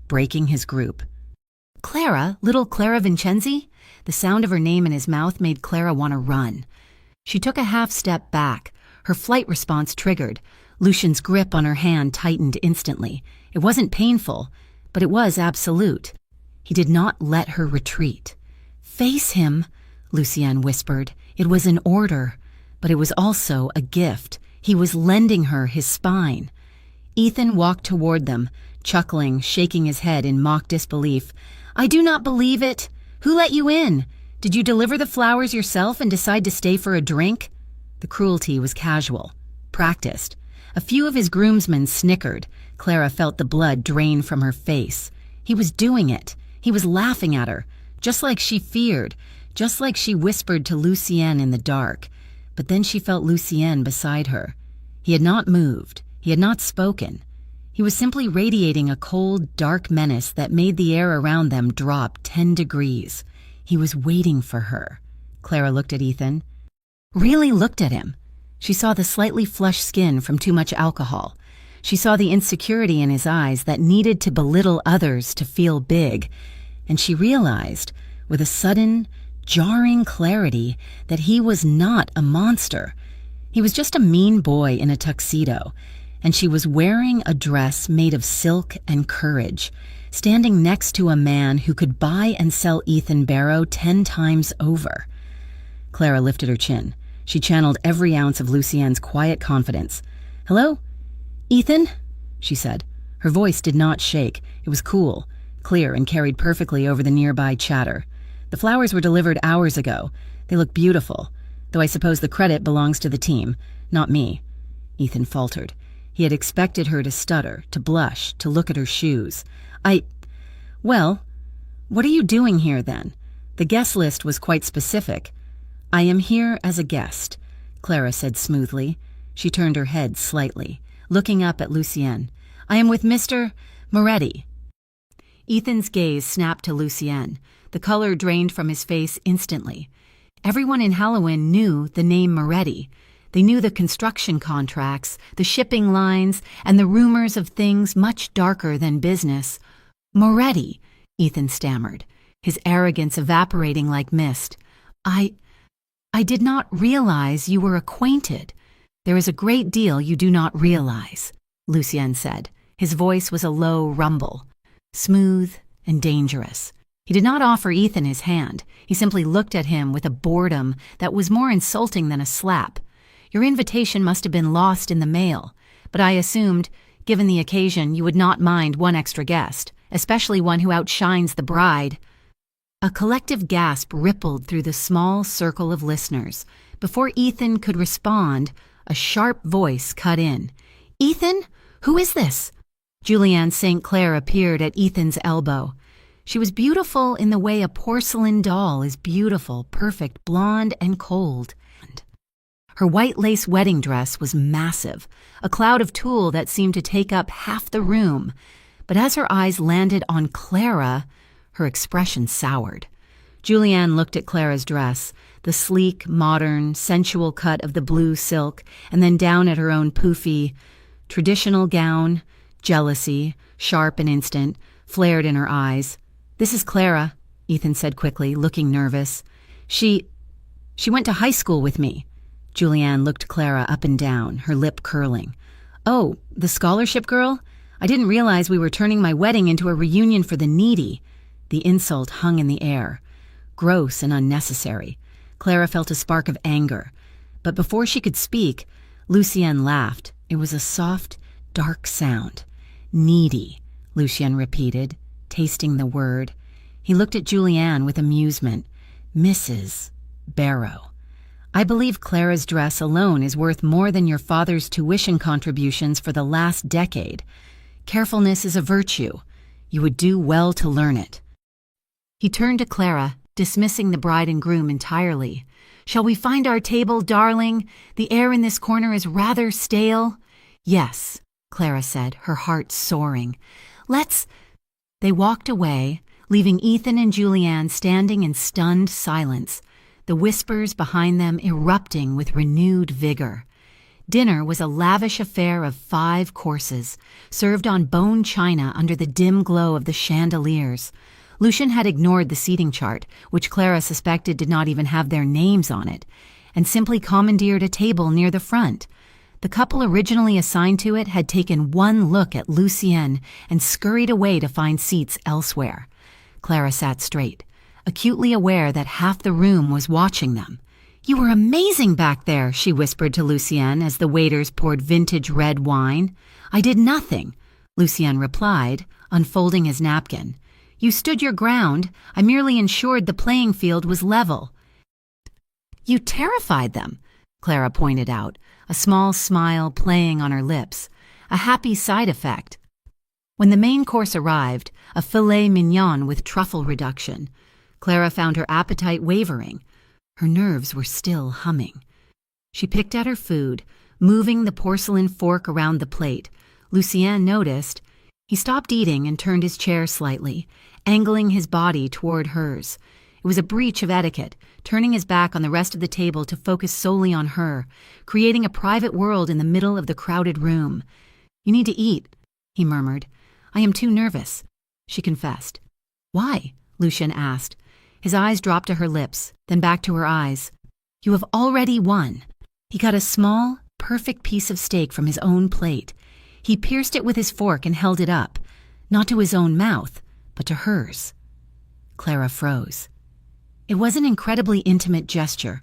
breaking his group. "Clara, little Clara Vincenzi?" The sound of her name in his mouth made Clara want to run. She took a half step back, her flight response triggered. Lucian's grip on her hand tightened instantly. It wasn't painful, but it was absolute. He did not let her retreat. "Face him," Lucienne whispered. It was an order, but it was also a gift. He was lending her his spine. Ethan walked toward them, chuckling, shaking his head in mock disbelief. "I do not believe it. Who let you in? Did you deliver the flowers yourself and decide to stay for a drink?" The cruelty was casual, practiced. A few of his groomsmen snickered. Clara felt the blood drain from her face. He was doing it. He was laughing at her, just like she feared, just like she whispered to Lucienne in the dark. But then she felt Lucienne beside her. He had not moved. He had not spoken. He was simply radiating a cold, dark menace that made the air around them drop 10 degrees. He was waiting for her. Clara looked at Ethan. Really looked at him. She saw the slightly flushed skin from too much alcohol. She saw the insecurity in his eyes that needed to belittle others to feel big. And she realized, with a sudden, jarring clarity, that he was not a monster. He was just a mean boy in a tuxedo. And she was wearing a dress made of silk and courage, standing next to a man who could buy and sell Ethan Barrow 10 times over. Clara lifted her chin. She channeled every ounce of Lucienne's quiet confidence. "Hello? Ethan?" she said. Her voice did not shake. It was cool, clear, and carried perfectly over the nearby chatter. "The flowers were delivered hours ago. They look beautiful, though I suppose the credit belongs to the team, not me." Ethan faltered. He had expected her to stutter, to blush, to look at her shoes. Well, what are you doing here then? The guest list was quite specific. "I am here as a guest," Clara said smoothly. She turned her head slightly, looking up at Lucienne. "I am with Mr. Moretti." Ethan's gaze snapped to Lucienne. The color drained from his face instantly. Everyone in Halloween knew the name Moretti. They knew the construction contracts, the shipping lines, and the rumors of things much darker than business. "Moretti," Ethan stammered, his arrogance evaporating like mist. I did not realize you were acquainted." "There is a great deal you do not realize," Lucienne said. His voice was a low rumble, smooth and dangerous. He did not offer Ethan his hand. He simply looked at him with a boredom that was more insulting than a slap. "Your invitation must have been lost in the mail, but I assumed, given the occasion, you would not mind one extra guest, especially one who outshines the bride." A collective gasp rippled through the small circle of listeners. Before Ethan could respond, a sharp voice cut in. "Ethan, who is this?" Julianne St. Clair appeared at Ethan's elbow. She was beautiful in the way a porcelain doll is beautiful, perfect, blonde, and cold. Her white lace wedding dress was massive, a cloud of tulle that seemed to take up half the room. But as her eyes landed on Clara, her expression soured. Julianne looked at Clara's dress, the sleek, modern, sensual cut of the blue silk, and then down at her own poofy, traditional gown. Jealousy, sharp and instant, flared in her eyes. "This is Clara," Ethan said quickly, looking nervous. She went to high school with me." Julianne looked Clara up and down, her lip curling. "Oh, the scholarship girl? I didn't realize we were turning my wedding into a reunion for the needy." The insult hung in the air, gross and unnecessary. Clara felt a spark of anger. But before she could speak, Lucienne laughed, It was a soft, dark sound. Needy, Lucien repeated, tasting the word. He looked at Julianne with amusement. Mrs. Barrow. I believe Clara's dress alone is worth more than your father's tuition contributions for the last decade. Carefulness is a virtue. You would do well to learn it. He turned to Clara, dismissing the bride and groom entirely. Shall we find our table, darling? The air in this corner is rather stale. Yes, Clara said, her heart soaring. Let's... They walked away, leaving Ethan and Julianne standing in stunned silence, the whispers behind them erupting with renewed vigor. Dinner was a lavish affair of 5 courses, served on bone china under the dim glow of the chandeliers. Lucien had ignored the seating chart, which Clara suspected did not even have their names on it, and simply commandeered a table near the front. The couple originally assigned to it had taken one look at Lucien and scurried away to find seats elsewhere. Clara sat straight, acutely aware that half the room was watching them. "You were amazing back there," she whispered to Lucien as the waiters poured vintage red wine. "I did nothing," Lucien replied, unfolding his napkin. "You stood your ground. I merely ensured the playing field was level." "You terrified them," Clara pointed out, a small smile playing on her lips, a happy side effect. When the main course arrived, a filet mignon with truffle reduction, Clara found her appetite wavering. Her nerves were still humming. She picked at her food, moving the porcelain fork around the plate. Lucien noticed. He stopped eating and turned his chair slightly, angling his body toward hers. It was a breach of etiquette, turning his back on the rest of the table to focus solely on her, creating a private world in the middle of the crowded room. "You need to eat," he murmured. "I am too nervous," she confessed. "Why?" Lucien asked. His eyes dropped to her lips, then back to her eyes. "You have already won." He cut a small, perfect piece of steak from his own plate. He pierced it with his fork and held it up, not to his own mouth, but to hers. Clara froze. It was an incredibly intimate gesture,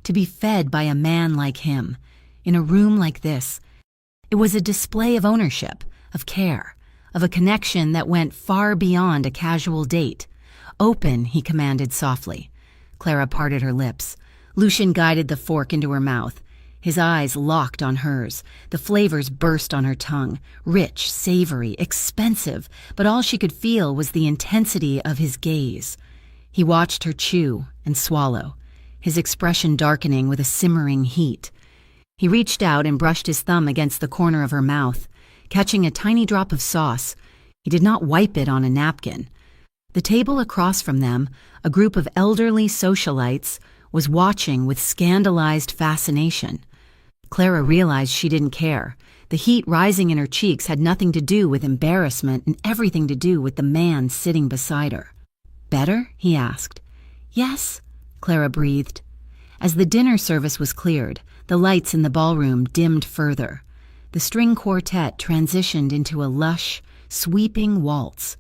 to be fed by a man like him, in a room like this. It was a display of ownership, of care, of a connection that went far beyond a casual date. "Open," he commanded softly. Clara parted her lips. Lucien guided the fork into her mouth. His eyes locked on hers. The flavors burst on her tongue, rich, savory, expensive, but all she could feel was the intensity of his gaze. He watched her chew and swallow, his expression darkening with a simmering heat. He reached out and brushed his thumb against the corner of her mouth, catching a tiny drop of sauce. He did not wipe it on a napkin. The table across from them, a group of elderly socialites, was watching with scandalized fascination. Clara realized she didn't care. The heat rising in her cheeks had nothing to do with embarrassment and everything to do with the man sitting beside her. "Better?" he asked. "Yes," Clara breathed. As the dinner service was cleared, the lights in the ballroom dimmed further. The string quartet transitioned into a lush, sweeping waltz.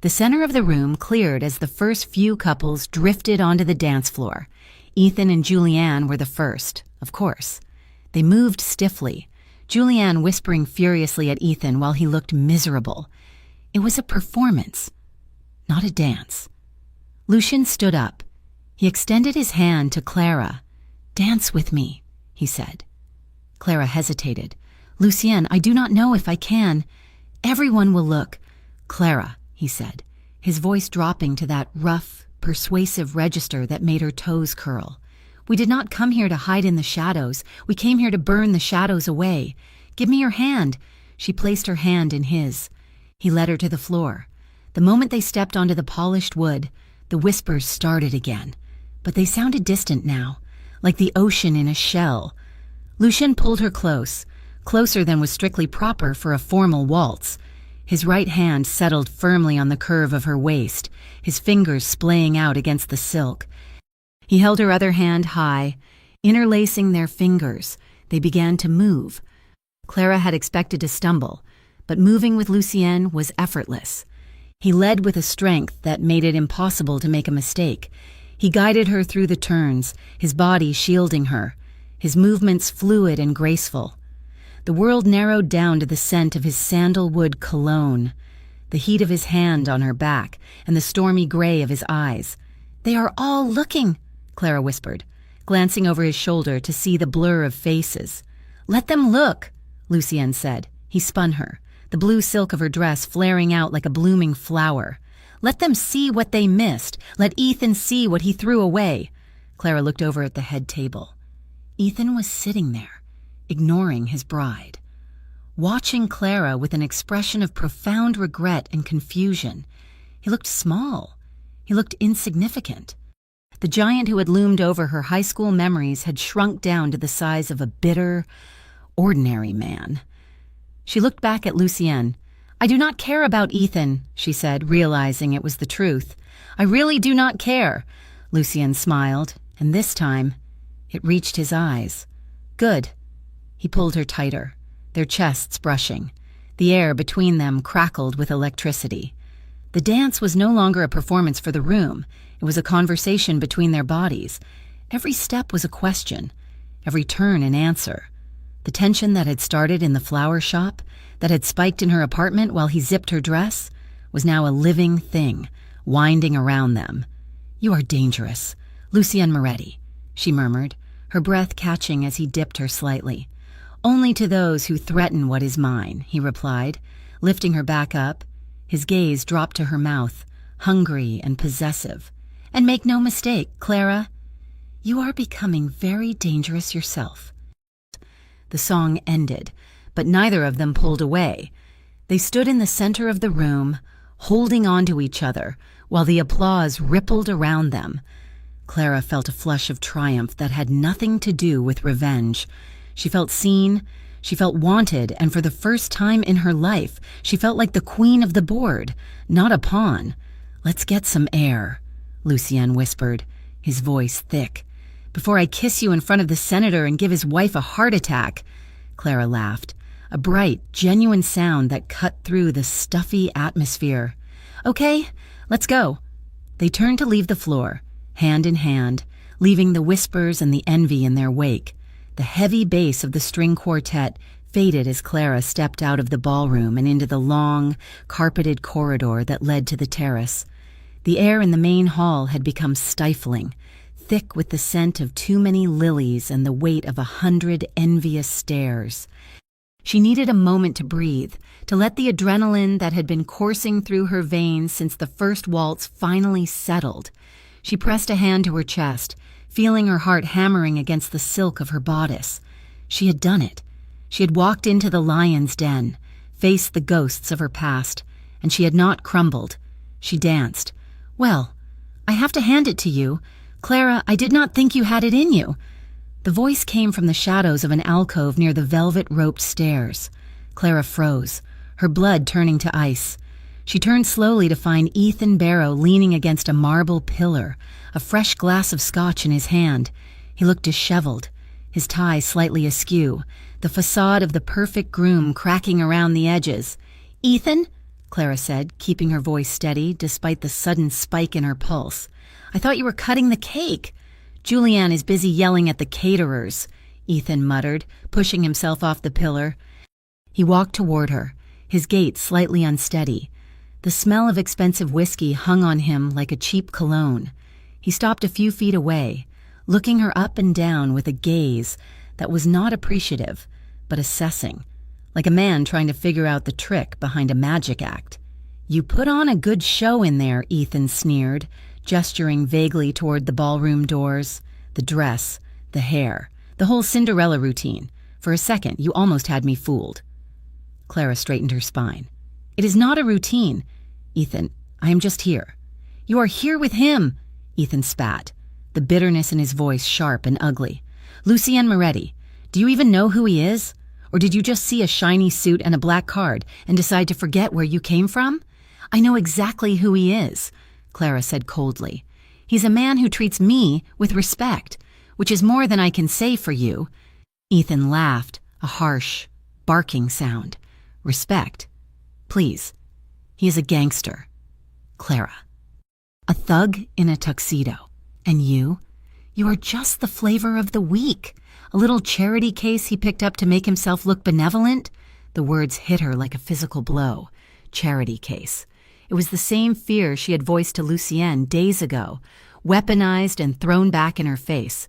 The center of the room cleared as the first few couples drifted onto the dance floor. Ethan and Julianne were the first, of course. They moved stiffly, Julianne whispering furiously at Ethan while he looked miserable. It was a performance, not a dance. Lucien stood up. He extended his hand to Clara. "Dance with me," he said. Clara hesitated. "Lucien, I do not know if I can. Everyone will look." "Clara," he said, his voice dropping to that rough, persuasive register that made her toes curl. "We did not come here to hide in the shadows. We came here to burn the shadows away. Give me your hand." She placed her hand in his. He led her to the floor. The moment they stepped onto the polished wood, the whispers started again. But they sounded distant now, like the ocean in a shell. Lucien pulled her close, closer than was strictly proper for a formal waltz. His right hand settled firmly on the curve of her waist, his fingers splaying out against the silk. He held her other hand high. Interlacing their fingers, they began to move. Clara had expected to stumble, but moving with Lucien was effortless. He led with a strength that made it impossible to make a mistake. He guided her through the turns, his body shielding her, his movements fluid and graceful. The world narrowed down to the scent of his sandalwood cologne, the heat of his hand on her back, and the stormy gray of his eyes. "They are all looking," Clara whispered, glancing over his shoulder to see the blur of faces. "Let them look," Lucien said. He spun her, the blue silk of her dress flaring out like a blooming flower. "Let them see what they missed. Let Ethan see what he threw away." Clara looked over at the head table. Ethan was sitting there, ignoring his bride, watching Clara with an expression of profound regret and confusion. He looked small. He looked insignificant. The giant who had loomed over her high school memories had shrunk down to the size of a bitter, ordinary man. She looked back at Lucien. "I do not care about Ethan," she said, realizing it was the truth. "I really do not care." Lucien smiled, and this time it reached his eyes. "Good." He pulled her tighter, their chests brushing. The air between them crackled with electricity. The dance was no longer a performance for the room. It was a conversation between their bodies. Every step was a question, every turn an answer. The tension that had started in the flower shop, that had spiked in her apartment while he zipped her dress, was now a living thing, winding around them. "You are dangerous, Lucien Moretti," she murmured, her breath catching as he dipped her slightly. "Only to those who threaten what is mine," he replied, lifting her back up. His gaze dropped to her mouth, hungry and possessive. "And make no mistake, Clara, you are becoming very dangerous yourself." The song ended, but neither of them pulled away. They stood in the center of the room, holding on to each other, while the applause rippled around them. Clara felt a flush of triumph that had nothing to do with revenge. She felt seen, she felt wanted, and for the first time in her life, she felt like the queen of the board, not a pawn. "Let's get some air," Lucien whispered, his voice thick. "Before I kiss you in front of the senator and give his wife a heart attack." Clara laughed, a bright, genuine sound that cut through the stuffy atmosphere. "Okay, let's go." They turned to leave the floor, hand in hand, leaving the whispers and the envy in their wake. The heavy bass of the string quartet faded as Clara stepped out of the ballroom and into the long, carpeted corridor that led to the terrace. The air in the main hall had become stifling, thick with the scent of too many lilies and the weight of 100 envious stares. She needed a moment to breathe, to let the adrenaline that had been coursing through her veins since the first waltz finally settled. She pressed a hand to her chest, feeling her heart hammering against the silk of her bodice. She had done it. She had walked into the lion's den, faced the ghosts of her past, and she had not crumbled. She danced. "Well, I have to hand it to you. Clara, I did not think you had it in you." The voice came from the shadows of an alcove near the velvet-roped stairs. Clara froze, her blood turning to ice. She turned slowly to find Ethan Barrow leaning against a marble pillar, a fresh glass of scotch in his hand. He looked disheveled, his tie slightly askew, the facade of the perfect groom cracking around the edges. "Ethan?" Clara said, keeping her voice steady despite the sudden spike in her pulse. "I thought you were cutting the cake." "Julianne is busy yelling at the caterers," Ethan muttered, pushing himself off the pillar. He walked toward her, his gait slightly unsteady. The smell of expensive whiskey hung on him like a cheap cologne. He stopped a few feet away, looking her up and down with a gaze that was not appreciative, but assessing, like a man trying to figure out the trick behind a magic act. "You put on a good show in there," Ethan sneered, gesturing vaguely toward the ballroom doors. "The dress, the hair, the whole Cinderella routine. For a second, you almost had me fooled." Clara straightened her spine. "It is not a routine. Ethan, I am just here." "You are here with him," Ethan spat, the bitterness in his voice sharp and ugly. "Lucien Moretti, do you even know who he is? Or did you just see a shiny suit and a black card and decide to forget where you came from?" "I know exactly who he is," Clara said coldly. "He's a man who treats me with respect, which is more than I can say for you." Ethan laughed, a harsh, barking sound. "Respect? Please. He is a gangster." "Clara." "A thug in a tuxedo. And you? You are just the flavor of the week. A little charity case he picked up to make himself look benevolent? The words hit her like a physical blow. Charity case. It was the same fear she had voiced to Lucienne days ago, weaponized and thrown back in her face.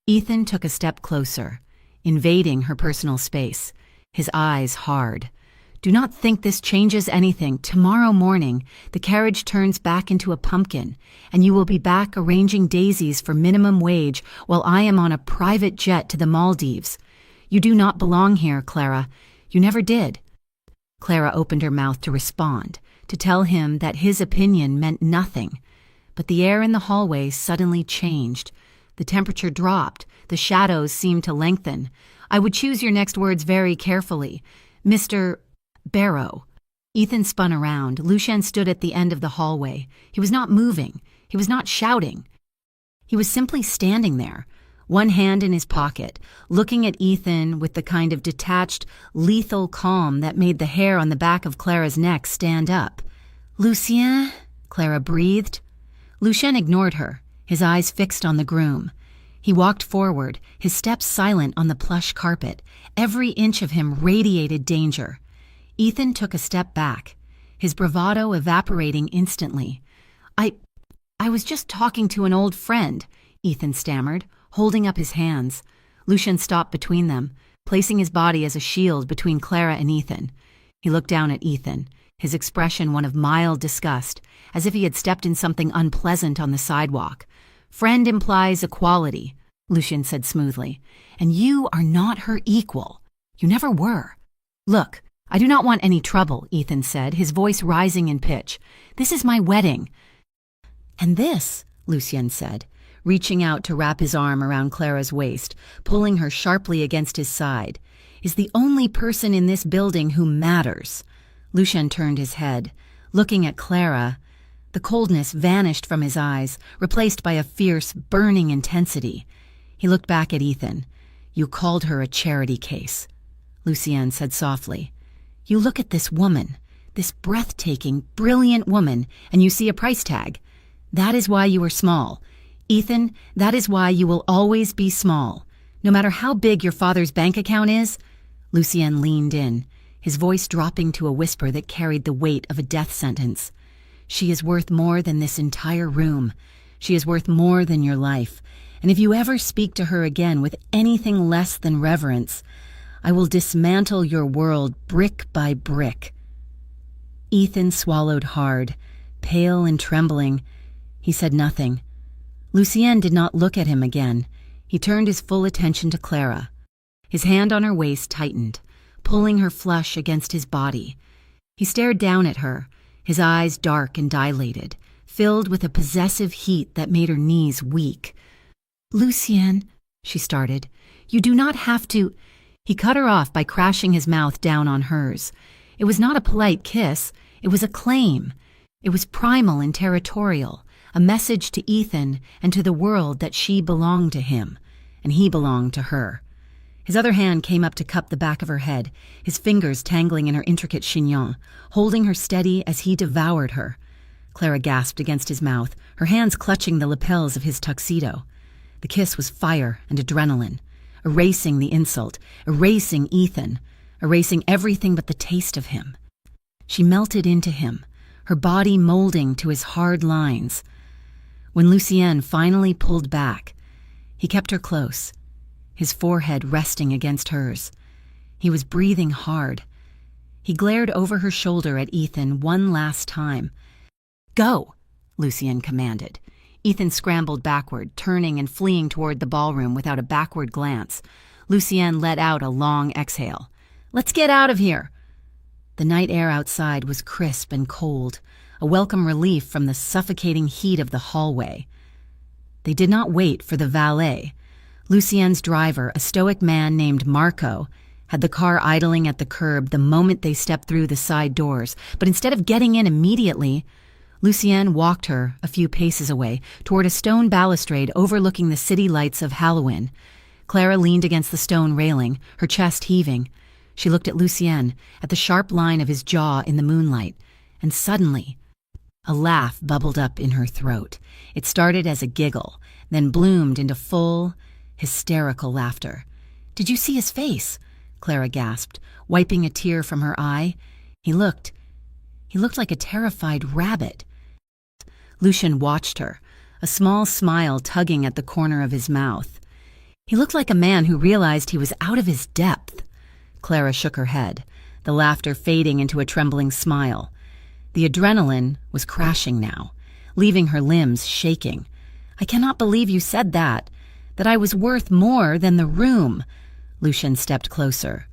Ethan took a step closer, invading her personal space, his eyes hard. Do not think this changes anything. Tomorrow morning, the carriage turns back into a pumpkin, and you will be back arranging daisies for minimum wage while I am on a private jet to the Maldives. You do not belong here, Clara. You never did. Clara opened her mouth to respond, to tell him that his opinion meant nothing. But the air in the hallway suddenly changed. The temperature dropped. The shadows seemed to lengthen. I would choose your next words very carefully. Mr. Barrow. Ethan spun around. Lucien stood at the end of the hallway. He was not moving. He was not shouting. He was simply standing there, one hand in his pocket, looking at Ethan with the kind of detached, lethal calm that made the hair on the back of Clara's neck stand up. Lucien? Clara breathed. Lucien ignored her, his eyes fixed on the groom. He walked forward, his steps silent on the plush carpet. Every inch of him radiated danger. Ethan took a step back, his bravado evaporating instantly. I was just talking to an old friend, Ethan stammered, holding up his hands. Lucien stopped between them, placing his body as a shield between Clara and Ethan. He looked down at Ethan, his expression one of mild disgust, as if he had stepped in something unpleasant on the sidewalk. Friend implies equality, Lucien said smoothly, and you are not her equal. You never were. Look, I do not want any trouble, Ethan said, his voice rising in pitch. This is my wedding. And this, Lucien said, reaching out to wrap his arm around Clara's waist, pulling her sharply against his side, is the only person in this building who matters. Lucien turned his head, looking at Clara. The coldness vanished from his eyes, replaced by a fierce, burning intensity. He looked back at Ethan. You called her a charity case, Lucien said softly. You look at this woman, this breathtaking, brilliant woman, and you see a price tag. That is why you are small. Ethan, that is why you will always be small. No matter how big your father's bank account is. Lucien leaned in, his voice dropping to a whisper that carried the weight of a death sentence. She is worth more than this entire room. She is worth more than your life. And if you ever speak to her again with anything less than reverence, I will dismantle your world brick by brick. Ethan swallowed hard, pale and trembling. He said nothing. Lucien did not look at him again. He turned his full attention to Clara. His hand on her waist tightened, pulling her flush against his body. He stared down at her, his eyes dark and dilated, filled with a possessive heat that made her knees weak. Lucien, she started, you do not have to. He cut her off by crashing his mouth down on hers. It was not a polite kiss. It was a claim. It was primal and territorial, a message to Ethan and to the world that she belonged to him, and he belonged to her. His other hand came up to cup the back of her head, his fingers tangling in her intricate chignon, holding her steady as he devoured her. Clara gasped against his mouth, her hands clutching the lapels of his tuxedo. The kiss was fire and adrenaline, erasing the insult, erasing Ethan, erasing everything but the taste of him. She melted into him, her body molding to his hard lines. When Lucien finally pulled back, he kept her close, his forehead resting against hers. He was breathing hard. He glared over her shoulder at Ethan one last time. Go, Lucien commanded. Ethan scrambled backward, turning and fleeing toward the ballroom without a backward glance. Lucien let out a long exhale. Let's get out of here. The night air outside was crisp and cold, a welcome relief from the suffocating heat of the hallway. They did not wait for the valet. Lucien's driver, a stoic man named Marco, had the car idling at the curb the moment they stepped through the side doors, but instead of getting in immediately, Lucien walked her a few paces away toward a stone balustrade overlooking the city lights of Halloween. Clara leaned against the stone railing, her chest heaving. She looked at Lucien, at the sharp line of his jaw in the moonlight, and suddenly, a laugh bubbled up in her throat. It started as a giggle, then bloomed into full, hysterical laughter. "Did you see his face?" Clara gasped, wiping a tear from her eye. He looked like a terrified rabbit. Lucian watched her, a small smile tugging at the corner of his mouth. He looked like a man who realized he was out of his depth. Clara shook her head, the laughter fading into a trembling smile. The adrenaline was crashing now, leaving her limbs shaking. "I cannot believe you said that I was worth more than the room." Lucian stepped closer,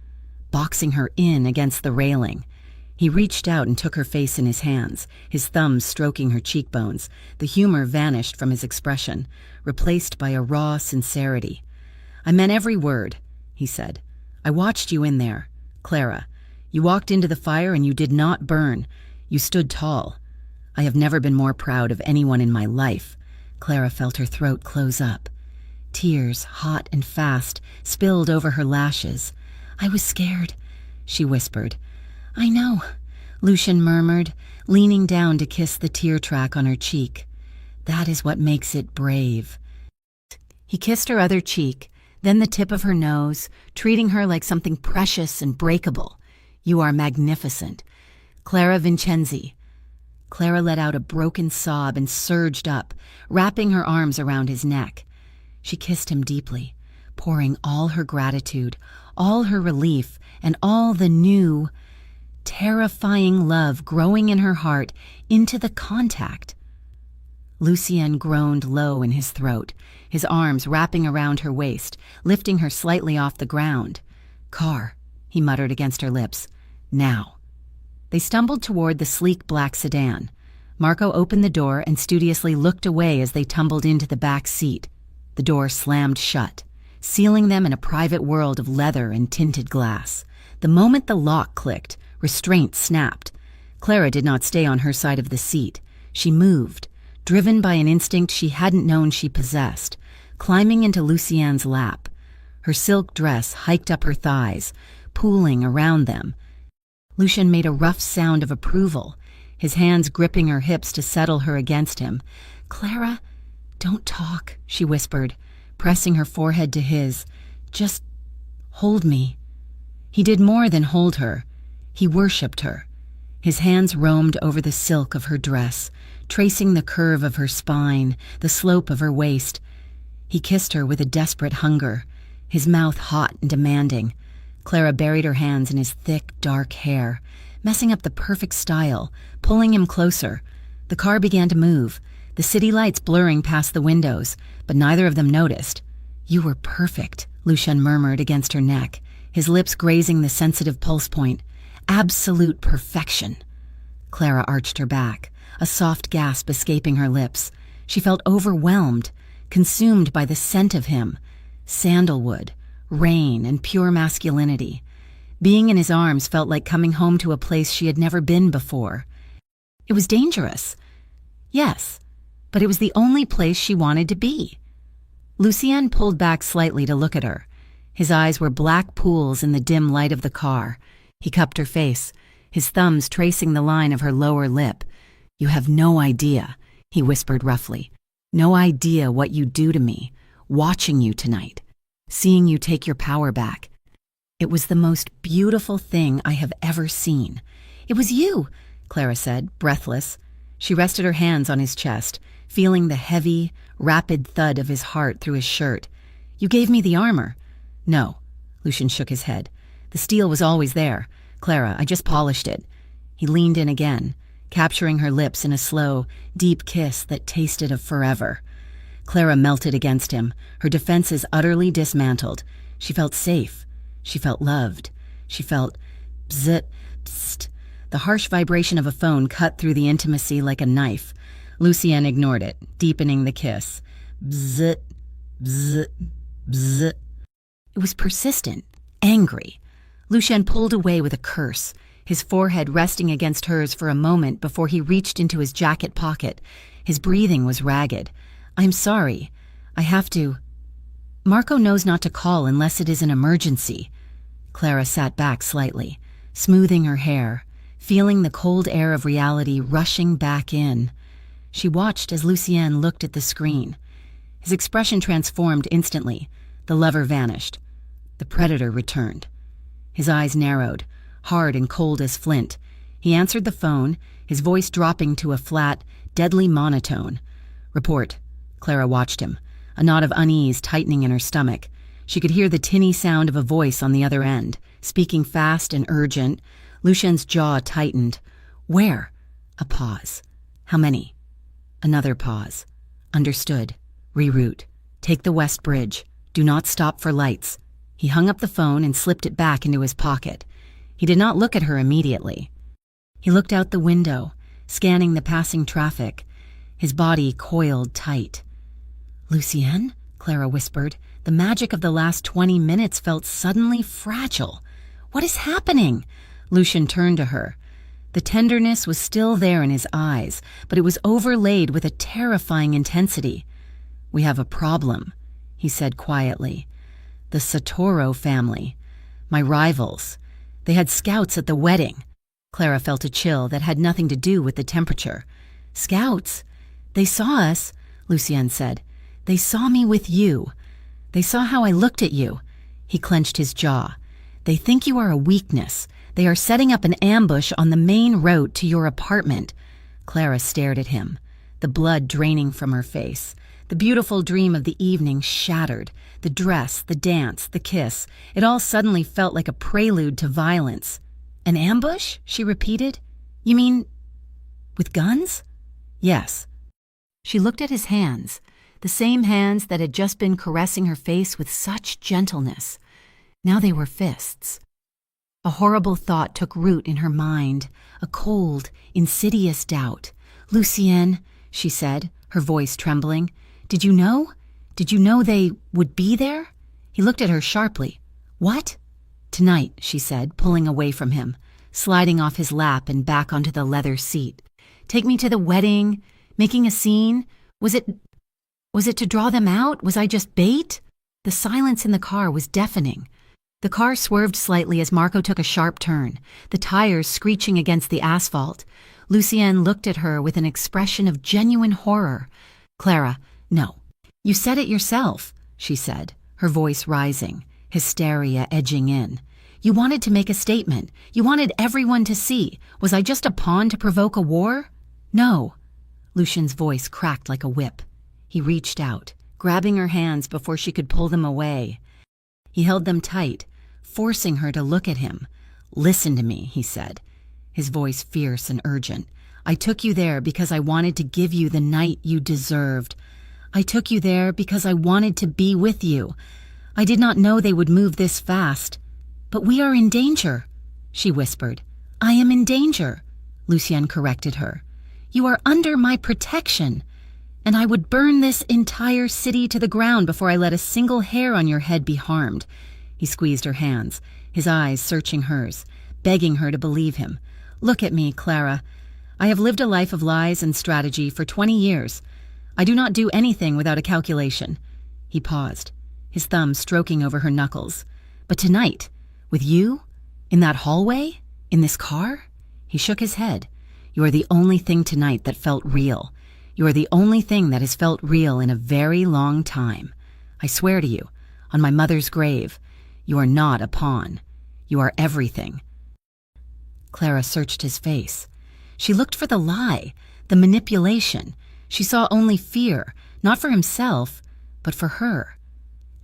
boxing her in against the railing. He reached out and took her face in his hands, his thumbs stroking her cheekbones. The humor vanished from his expression, replaced by a raw sincerity. "I meant every word," he said. "I watched you in there, Clara. You walked into the fire and you did not burn. You stood tall. I have never been more proud of anyone in my life." Clara felt her throat close up. Tears, hot and fast, spilled over her lashes. "I was scared," she whispered. "I know," Lucian murmured, leaning down to kiss the tear track on her cheek. "That is what makes it brave." He kissed her other cheek, then the tip of her nose, treating her like something precious and breakable. "You are magnificent. Clara Vincenzi." Clara let out a broken sob and surged up, wrapping her arms around his neck. She kissed him deeply, pouring all her gratitude, all her relief, and all the new, terrifying love growing in her heart into the contact. Lucien groaned low in his throat, his arms wrapping around her waist, lifting her slightly off the ground. "Car," he muttered against her lips. "Now." They stumbled toward the sleek black sedan. Marco opened the door and studiously looked away as they tumbled into the back seat. The door slammed shut, sealing them in a private world of leather and tinted glass. The moment the lock clicked, restraint snapped. Clara did not stay on her side of the seat. She moved, driven by an instinct she hadn't known she possessed, climbing into Lucien's lap. Her silk dress hiked up her thighs, pooling around them. Lucian made a rough sound of approval, his hands gripping her hips to settle her against him. "Clara, don't talk," she whispered, pressing her forehead to his. "Just hold me." He did more than hold her. He worshipped her. His hands roamed over the silk of her dress, tracing the curve of her spine, the slope of her waist. He kissed her with a desperate hunger, his mouth hot and demanding. Clara buried her hands in his thick, dark hair, messing up the perfect style, pulling him closer. The car began to move, the city lights blurring past the windows, but neither of them noticed. "You were perfect," Lucian murmured against her neck, his lips grazing the sensitive pulse point. "Absolute perfection." Clara arched her back, a soft gasp escaping her lips. She felt overwhelmed, consumed by the scent of him. Sandalwood, rain, and pure masculinity. Being in his arms felt like coming home to a place she had never been before. It was dangerous. Yes, but it was the only place she wanted to be. Lucien pulled back slightly to look at her. His eyes were black pools in the dim light of the car. He cupped her face, his thumbs tracing the line of her lower lip. "You have no idea," he whispered roughly. "No idea what you do to me, watching you tonight, seeing you take your power back. It was the most beautiful thing I have ever seen." "It was you," Clara said, breathless. She rested her hands on his chest, feeling the heavy, rapid thud of his heart through his shirt. "You gave me the armor." "No," Lucian shook his head. "The steel was always there. Clara, I just polished it." He leaned in again, capturing her lips in a slow, deep kiss that tasted of forever. Clara melted against him, her defenses utterly dismantled. She felt safe. She felt loved. She felt bzzzt, psst. The harsh vibration of a phone cut through the intimacy like a knife. Lucien ignored it, deepening the kiss. Bzzzt, bzzzt, bzzzt. It was persistent, angry. Lucien pulled away with a curse, his forehead resting against hers for a moment before he reached into his jacket pocket. His breathing was ragged. "I'm sorry. I have to." "Marco knows not to call unless it is an emergency." Clara sat back slightly, smoothing her hair, feeling the cold air of reality rushing back in. She watched as Lucien looked at the screen. His expression transformed instantly. The lover vanished. The predator returned. His eyes narrowed, hard and cold as flint. He answered the phone, his voice dropping to a flat, deadly monotone. "Report." Clara watched him, a knot of unease tightening in her stomach. She could hear the tinny sound of a voice on the other end, speaking fast and urgent. Lucien's jaw tightened. "Where?" A pause. "How many?" Another pause. "Understood. Reroute. Take the West Bridge. Do not stop for lights." He hung up the phone and slipped it back into his pocket. He did not look at her immediately. He looked out the window, scanning the passing traffic, his body coiled tight. "Lucienne?" Clara whispered. The magic of the last 20 minutes felt suddenly fragile. "What is happening?" Lucien turned to her. The tenderness was still there in his eyes, but it was overlaid with a terrifying intensity. "We have a problem," he said quietly. "The Satoru family. My rivals. They had scouts at the wedding." Clara felt a chill that had nothing to do with the temperature. "Scouts? They saw us," Lucienne said. "They saw me with you. They saw how I looked at you." He clenched his jaw. "They think you are a weakness. They are setting up an ambush on the main road to your apartment." Clara stared at him, the blood draining from her face. The beautiful dream of the evening shattered. The dress, the dance, the kiss. It all suddenly felt like a prelude to violence. "An ambush?" she repeated. "You mean with guns?" "Yes." She looked at his hands, the same hands that had just been caressing her face with such gentleness. Now they were fists. A horrible thought took root in her mind, a cold, insidious doubt. "Lucienne," she said, her voice trembling, "did you know? Did you know they would be there?" He looked at her sharply. "What?" "Tonight," she said, pulling away from him, sliding off his lap and back onto the leather seat. "Take me to the wedding, making a scene. Was it to draw them out? Was I just bait?" The silence in the car was deafening. The car swerved slightly as Marco took a sharp turn, the tires screeching against the asphalt. Lucienne looked at her with an expression of genuine horror. "Clara, no. You said it yourself," she said, her voice rising, hysteria edging in. "You wanted to make a statement. You wanted everyone to see. Was I just a pawn to provoke a war?" "No." Lucien's voice cracked like a whip. He reached out, grabbing her hands before she could pull them away. He held them tight, forcing her to look at him. "Listen to me," he said, his voice fierce and urgent. "I took you there because I wanted to give you the night you deserved. I took you there because I wanted to be with you. I did not know they would move this fast. But we are in danger," she whispered. "I am in danger," Lucienne corrected her. "You are under my protection. And I would burn this entire city to the ground before I let a single hair on your head be harmed." He squeezed her hands, his eyes searching hers, begging her to believe him. "Look at me, Clara. I have lived a life of lies and strategy for 20 years. I do not do anything without a calculation." He paused, his thumb stroking over her knuckles. "But tonight, with you, in that hallway, in this car?" He shook his head. "You are the only thing tonight that felt real. You are the only thing that has felt real in a very long time. I swear to you, on my mother's grave, you are not a pawn. You are everything." Clara searched his face. She looked for the lie, the manipulation. She saw only fear, not for himself, but for her.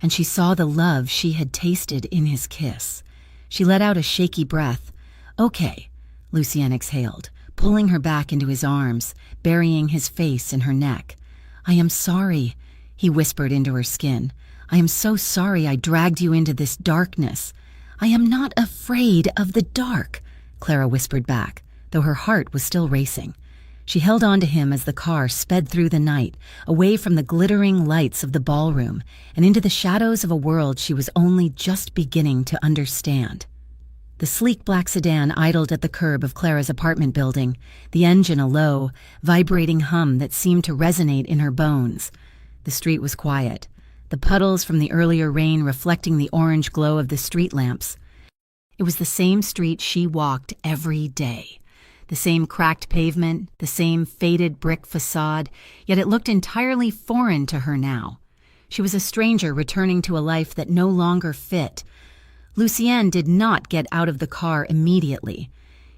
And she saw the love she had tasted in his kiss. She let out a shaky breath. "Okay," Lucienne exhaled, pulling her back into his arms, burying his face in her neck. "I am sorry," he whispered into her skin. "I am so sorry I dragged you into this darkness." "I am not afraid of the dark," Clara whispered back, though her heart was still racing. She held on to him as the car sped through the night, away from the glittering lights of the ballroom, and into the shadows of a world she was only just beginning to understand. The sleek black sedan idled at the curb of Clara's apartment building, the engine a low, vibrating hum that seemed to resonate in her bones. The street was quiet, the puddles from the earlier rain reflecting the orange glow of the street lamps. It was the same street she walked every day. The same cracked pavement, the same faded brick facade, yet it looked entirely foreign to her now. She was a stranger returning to a life that no longer fit. Lucien did not get out of the car immediately.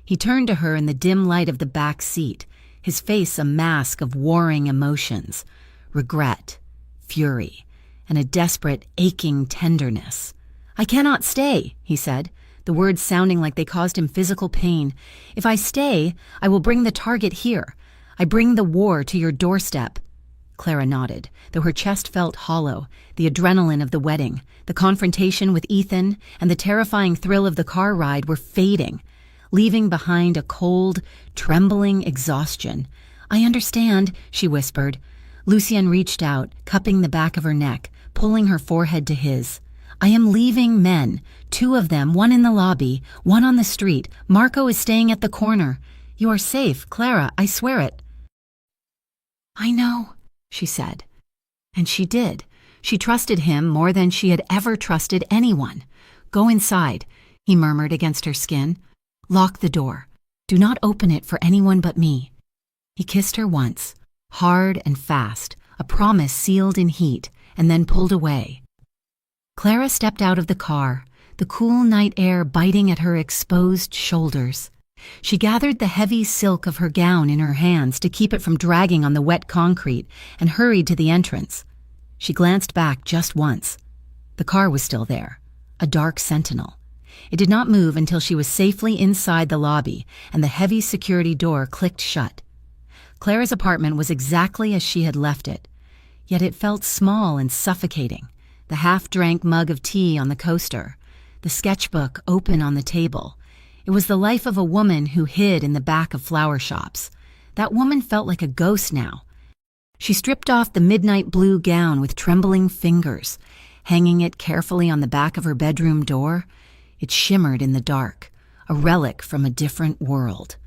He turned to her in the dim light of the back seat, his face a mask of warring emotions, regret, fury, and a desperate, aching tenderness. "I cannot stay," he said, the words sounding like they caused him physical pain. "If I stay, I will bring the target here. I bring the war to your doorstep." Clara nodded, though her chest felt hollow. The adrenaline of the wedding, the confrontation with Ethan, and the terrifying thrill of the car ride were fading, leaving behind a cold, trembling exhaustion. "I understand," she whispered. Lucien reached out, cupping the back of her neck, pulling her forehead to his. "I am leaving men, 2 of them, one in the lobby, one on the street. Marco is staying at the corner. You are safe, Clara, I swear it." "I know," she said. And she did. She trusted him more than she had ever trusted anyone. "Go inside," he murmured against her skin. "Lock the door. Do not open it for anyone but me." He kissed her once, hard and fast, a promise sealed in heat, and then pulled away. Clara stepped out of the car, the cool night air biting at her exposed shoulders. She gathered the heavy silk of her gown in her hands to keep it from dragging on the wet concrete and hurried to the entrance. She glanced back just once. The car was still there, a dark sentinel. It did not move until she was safely inside the lobby and the heavy security door clicked shut. Clara's apartment was exactly as she had left it, yet it felt small and suffocating. The half-drank mug of tea on the coaster, the sketchbook open on the table. It was the life of a woman who hid in the back of flower shops. That woman felt like a ghost now. She stripped off the midnight blue gown with trembling fingers, hanging it carefully on the back of her bedroom door. It shimmered in the dark, a relic from a different world.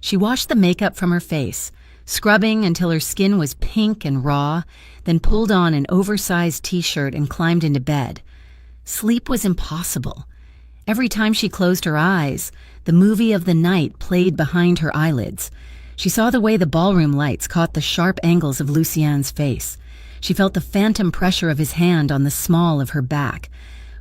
She washed the makeup from her face, scrubbing until her skin was pink and raw, then pulled on an oversized t-shirt and climbed into bed. Sleep was impossible. Every time she closed her eyes, the movie of the night played behind her eyelids. She saw the way the ballroom lights caught the sharp angles of Lucien's face. She felt the phantom pressure of his hand on the small of her back,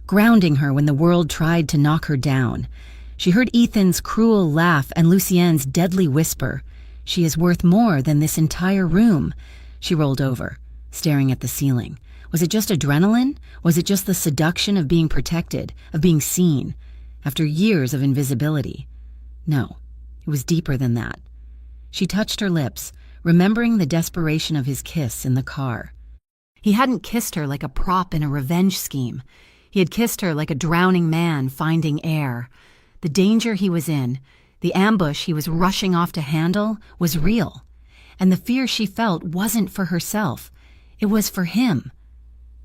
grounding her when the world tried to knock her down. She heard Ethan's cruel laugh and Lucien's deadly whisper, "She is worth more than this entire room." She rolled over, staring at the ceiling. Was it just adrenaline? Was it just the seduction of being protected, of being seen, after years of invisibility? No, it was deeper than that. She touched her lips, remembering the desperation of his kiss in the car. He hadn't kissed her like a prop in a revenge scheme. He had kissed her like a drowning man finding air. The danger he was in, the ambush he was rushing off to handle, was real. And the fear she felt wasn't for herself. It was for him.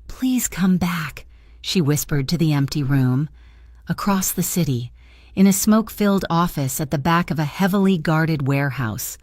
"Please come back," she whispered to the empty room. Across the city, in a smoke-filled office at the back of a heavily guarded warehouse,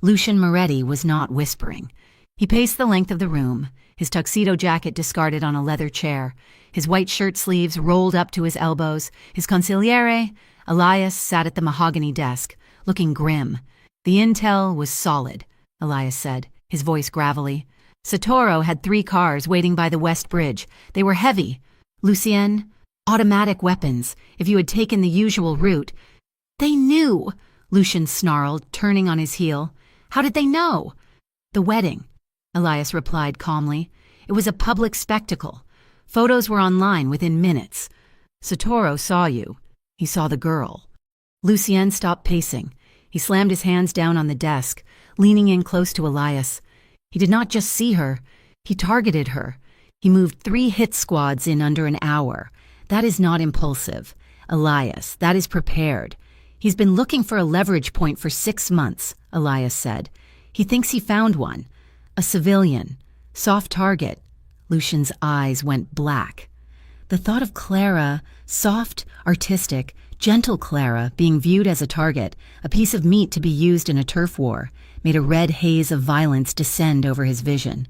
Lucien Moretti was not whispering. He paced the length of the room, his tuxedo jacket discarded on a leather chair, his white shirt sleeves rolled up to his elbows, his consigliere, Elias, sat at the mahogany desk, looking grim. "The intel was solid," Elias said, his voice gravelly. "Santoro had 3 cars waiting by the West Bridge. They were heavy. Lucien, automatic weapons. If you had taken the usual route—" "They knew," Lucien snarled, turning on his heel. "How did they know?" "The wedding," Elias replied calmly. "It was a public spectacle. Photos were online within minutes. Santoro saw you. He saw the girl." Lucien stopped pacing. He slammed his hands down on the desk, leaning in close to Elias. He did not just see her, he targeted her. He moved 3 hit squads in under an hour. That is not impulsive. Elias, that is prepared. He's been looking for a leverage point for 6 months, Elias said. He thinks he found one. A civilian. Soft target. Lucien's eyes went black. The thought of Clara, soft, artistic, gentle Clara, being viewed as a target, a piece of meat to be used in a turf war, made a red haze of violence descend over his vision.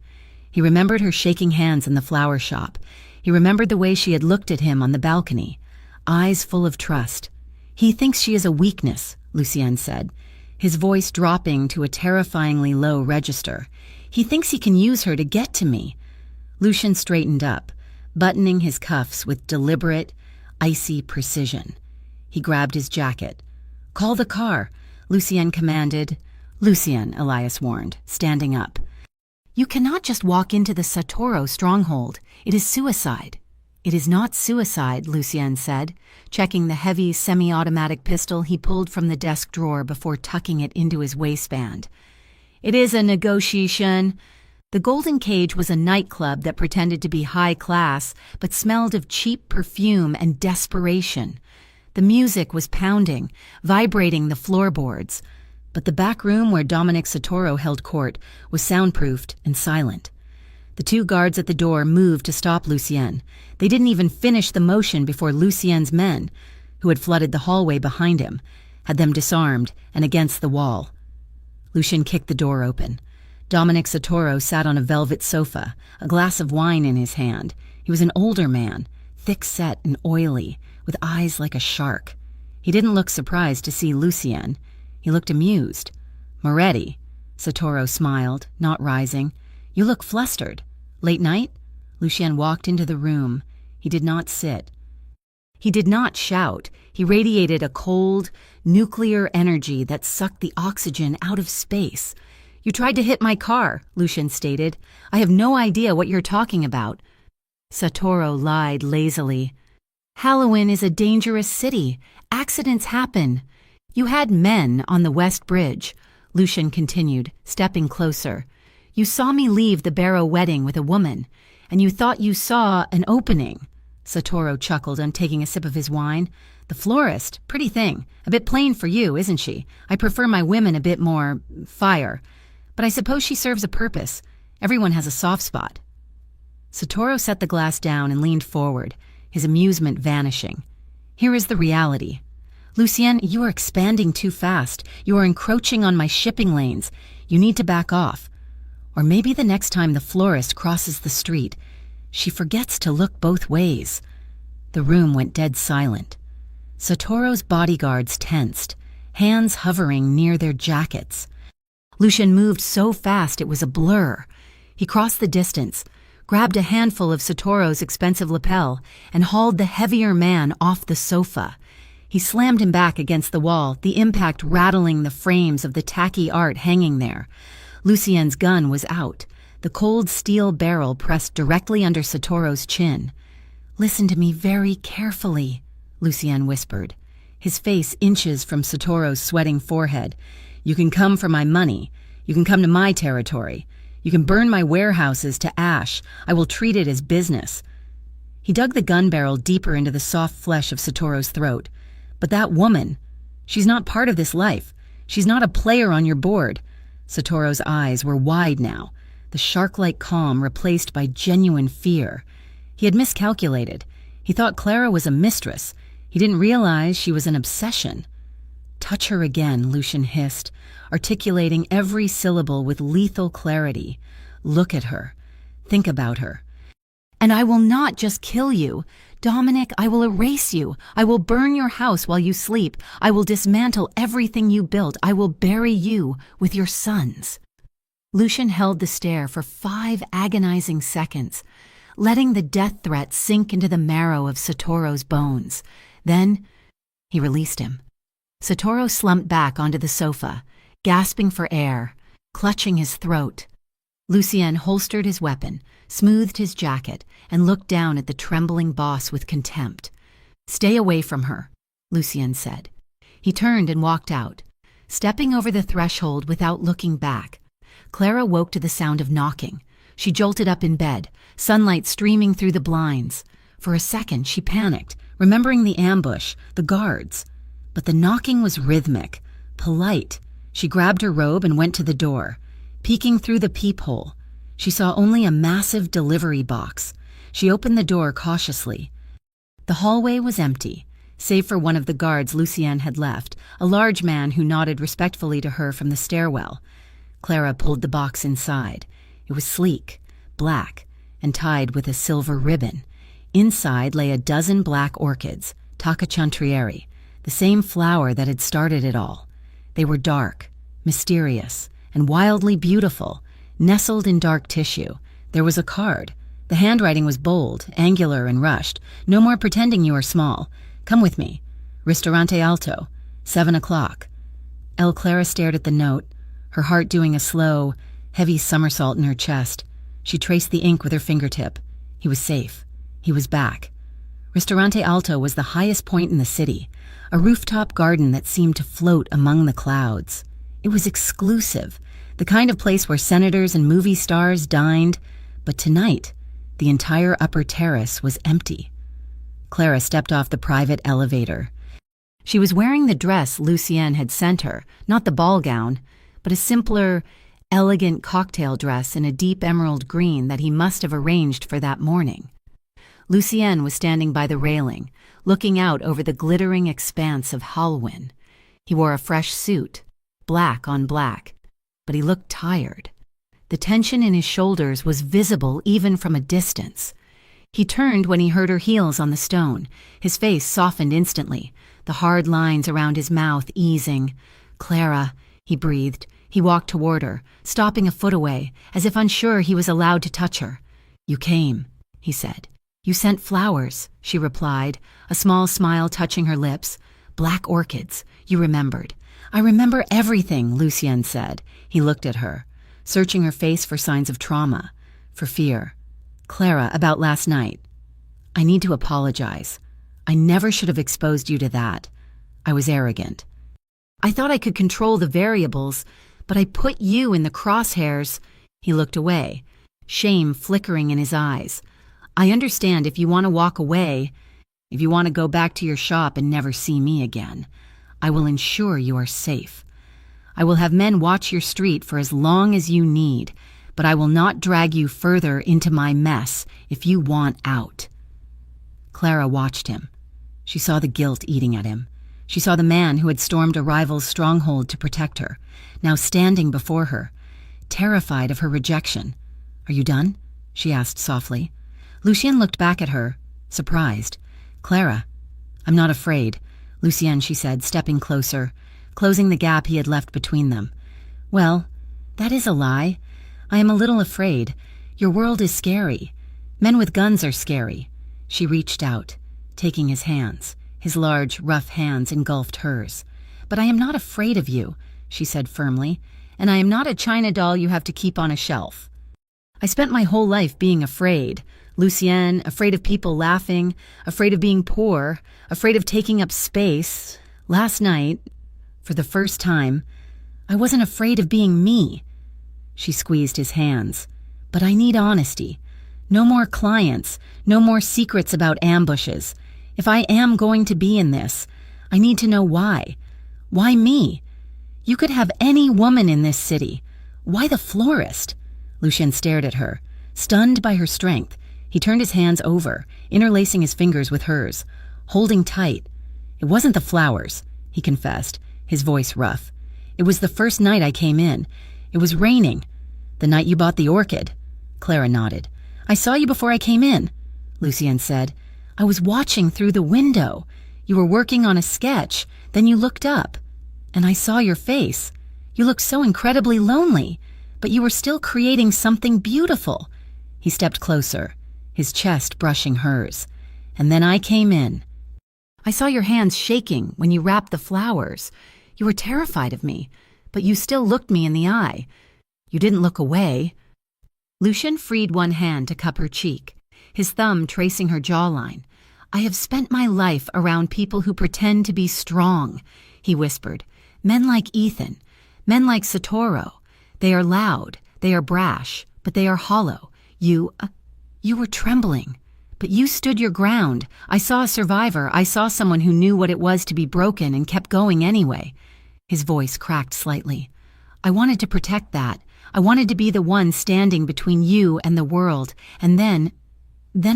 He remembered her shaking hands in the flower shop. He remembered the way she had looked at him on the balcony, eyes full of trust. "He thinks she is a weakness," Lucien said, his voice dropping to a terrifyingly low register. "He thinks he can use her to get to me." Lucien straightened up, buttoning his cuffs with deliberate, icy precision. He grabbed his jacket. "Call the car," Lucien commanded. "Lucien," Elias warned, standing up. "You cannot just walk into the Satoru stronghold. It is suicide." "It is not suicide," Lucien said, checking the heavy semi-automatic pistol he pulled from the desk drawer before tucking it into his waistband. "It is a negotiation." The Golden Cage was a nightclub that pretended to be high class, but smelled of cheap perfume and desperation. The music was pounding, vibrating the floorboards, but the back room where Dominic Satoru held court was soundproofed and silent. The two guards at the door moved to stop Lucien. They didn't even finish the motion before Lucien's men, who had flooded the hallway behind him, had them disarmed and against the wall. Lucien kicked the door open. Dominic Satoru sat on a velvet sofa, a glass of wine in his hand. He was an older man, thick-set and oily, with eyes like a shark. He didn't look surprised to see Lucien. He looked amused. "Moretti," Satoru smiled, not rising. "You look flustered. Late night?" Lucien walked into the room. He did not sit. He did not shout. He radiated a cold, nuclear energy that sucked the oxygen out of space. "You tried to hit my car," Lucien stated. "I have no idea what you're talking about." Satoru lied lazily. "Halloween is a dangerous city. Accidents happen. You had men on the West Bridge," Lucien continued, stepping closer. "You saw me leave the Barrow wedding with a woman, and you thought you saw an opening." Satoru chuckled on taking a sip of his wine. "The florist, pretty thing. A bit plain for you, isn't she? I prefer my women a bit more fire. But I suppose she serves a purpose. Everyone has a soft spot." Satoru set the glass down and leaned forward, his amusement vanishing. "Here is the reality. Lucien, you are expanding too fast. You are encroaching on my shipping lanes. You need to back off. Or maybe the next time the florist crosses the street, she forgets to look both ways." The room went dead silent. Satoru's bodyguards tensed, hands hovering near their jackets. Lucien moved so fast it was a blur. He crossed the distance, grabbed a handful of Satoru's expensive lapel, and hauled the heavier man off the sofa. He slammed him back against the wall, the impact rattling the frames of the tacky art hanging there. Lucien's gun was out, the cold steel barrel pressed directly under Satoru's chin. "Listen to me very carefully," Lucien whispered, his face inches from Satoru's sweating forehead. "You can come for my money. You can come to my territory. You can burn my warehouses to ash. I will treat it as business." He dug the gun barrel deeper into the soft flesh of Satoru's throat. "But that woman, she's not part of this life. She's not a player on your board." Satoru's eyes were wide now, the shark-like calm replaced by genuine fear. He had miscalculated. He thought Clara was a mistress. He didn't realize she was an obsession. "Touch her again," Lucien hissed, articulating every syllable with lethal clarity. "Look at her. Think about her. And I will not just kill you. Dominic, I will erase you. I will burn your house while you sleep. I will dismantle everything you built. I will bury you with your sons." Lucien held the stare for 5 agonizing seconds, letting the death threat sink into the marrow of Satoru's bones. Then he released him. Satoru slumped back onto the sofa, gasping for air, clutching his throat. Lucien holstered his weapon, smoothed his jacket, and looked down at the trembling boss with contempt. "Stay away from her," Lucien said. He turned and walked out, stepping over the threshold without looking back. Clara woke to the sound of knocking. She jolted up in bed, sunlight streaming through the blinds. For a second, she panicked, remembering the ambush, the guards. But the knocking was rhythmic, polite. She grabbed her robe and went to the door. Peeking through the peephole, she saw only a massive delivery box. She opened the door cautiously. The hallway was empty, save for one of the guards Lucien had left, a large man who nodded respectfully to her from the stairwell. Clara pulled the box inside. It was sleek, black, and tied with a silver ribbon. Inside lay a dozen black orchids, Takachantrieri, the same flower that had started it all. They were dark, mysterious, and wildly beautiful. Nestled in dark tissue, there was a card, The handwriting was bold, angular, and rushed. No more pretending you are small. Come with me. Ristorante Alto, 7 o'clock. Clara stared at the note, her heart doing a slow, heavy somersault in her chest. She traced the ink with her fingertip. He was safe. He was back. Ristorante Alto was the highest point in the city, a rooftop garden that seemed to float among the clouds. It was exclusive, the kind of place where senators and movie stars dined, but tonight, the entire upper terrace was empty. Clara stepped off the private elevator. She was wearing the dress Lucienne had sent her, not the ball gown, but a simpler, elegant cocktail dress in a deep emerald green that he must have arranged for that morning. Lucienne was standing by the railing, looking out over the glittering expanse of Halwyn. He wore a fresh suit, black on black, but he looked tired. The tension in his shoulders was visible even from a distance. He turned when he heard her heels on the stone. His face softened instantly, the hard lines around his mouth easing. "Clara," he breathed. He walked toward her, stopping a foot away, as if unsure he was allowed to touch her. "You came," he said. "You sent flowers," she replied, a small smile touching her lips. "Black orchids. You remembered." "I remember everything," Lucienne said. He looked at her, searching her face for signs of trauma, for fear. "Clara, about last night. I need to apologize. I never should have exposed you to that. I was arrogant. I thought I could control the variables, but I put you in the crosshairs." He looked away, shame flickering in his eyes. "I understand if you want to walk away, if you want to go back to your shop and never see me again. I will ensure you are safe. I will have men watch your street for as long as you need, but I will not drag you further into my mess if you want out." Clara watched him. She saw the guilt eating at him. She saw the man who had stormed a rival's stronghold to protect her, now standing before her, terrified of her rejection. "Are you done?" she asked softly. Lucienne looked back at her, surprised. "Clara, I'm not afraid," Lucienne, she said, stepping closer, closing the gap he had left between them. "Well, that is a lie. I am a little afraid. Your world is scary. Men with guns are scary." She reached out, taking his hands. His large, rough hands engulfed hers. "But I am not afraid of you," she said firmly, "and I am not a china doll you have to keep on a shelf. I spent my whole life being afraid. Lucienne, afraid of people laughing, afraid of being poor, afraid of taking up space. Last night, for the first time, I wasn't afraid of being me." She squeezed his hands. "But I need honesty. No more clients, no more secrets about ambushes. If I am going to be in this, I need to know why. Why me? You could have any woman in this city. Why the florist?" Lucienne stared at her, stunned by her strength. He turned his hands over, interlacing his fingers with hers, holding tight. "It wasn't the flowers," he confessed, his voice rough. "It was the first night I came in. It was raining. The night you bought the orchid." Clara nodded. "I saw you before I came in," Lucienne said. "I was watching through the window. You were working on a sketch. Then you looked up, and I saw your face. You looked so incredibly lonely, but you were still creating something beautiful." He stepped closer, his chest brushing hers. "And then I came in. I saw your hands shaking when you wrapped the flowers. You were terrified of me, but you still looked me in the eye. You didn't look away." Lucienne freed one hand to cup her cheek, his thumb tracing her jawline. "I have spent my life around people who pretend to be strong," he whispered. "Men like Ethan, men like Satoru. They are loud, they are brash, but they are hollow. You were trembling, but you stood your ground. I saw a survivor. I saw someone who knew what it was to be broken and kept going anyway." His voice cracked slightly. "I wanted to protect that. I wanted to be the one standing between you and the world, and then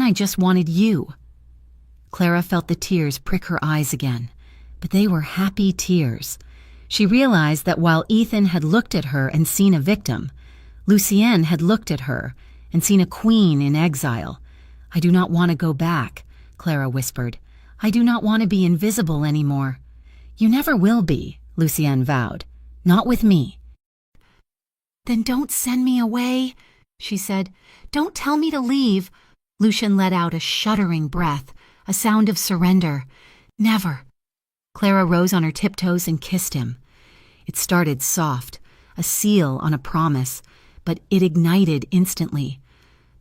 I just wanted you." Clara felt the tears prick her eyes again, but they were happy tears. She realized that while Ethan had looked at her and seen a victim, Lucienne had looked at her and seen a queen in exile. "I do not want to go back," Clara whispered. "I do not want to be invisible anymore." "You never will be," Lucienne vowed. "Not with me." "Then don't send me away," she said. "Don't tell me to leave. Lucien let out a shuddering breath, a sound of surrender. Never. Clara rose on her tiptoes and kissed him. It started soft, a seal on a promise, but it ignited instantly.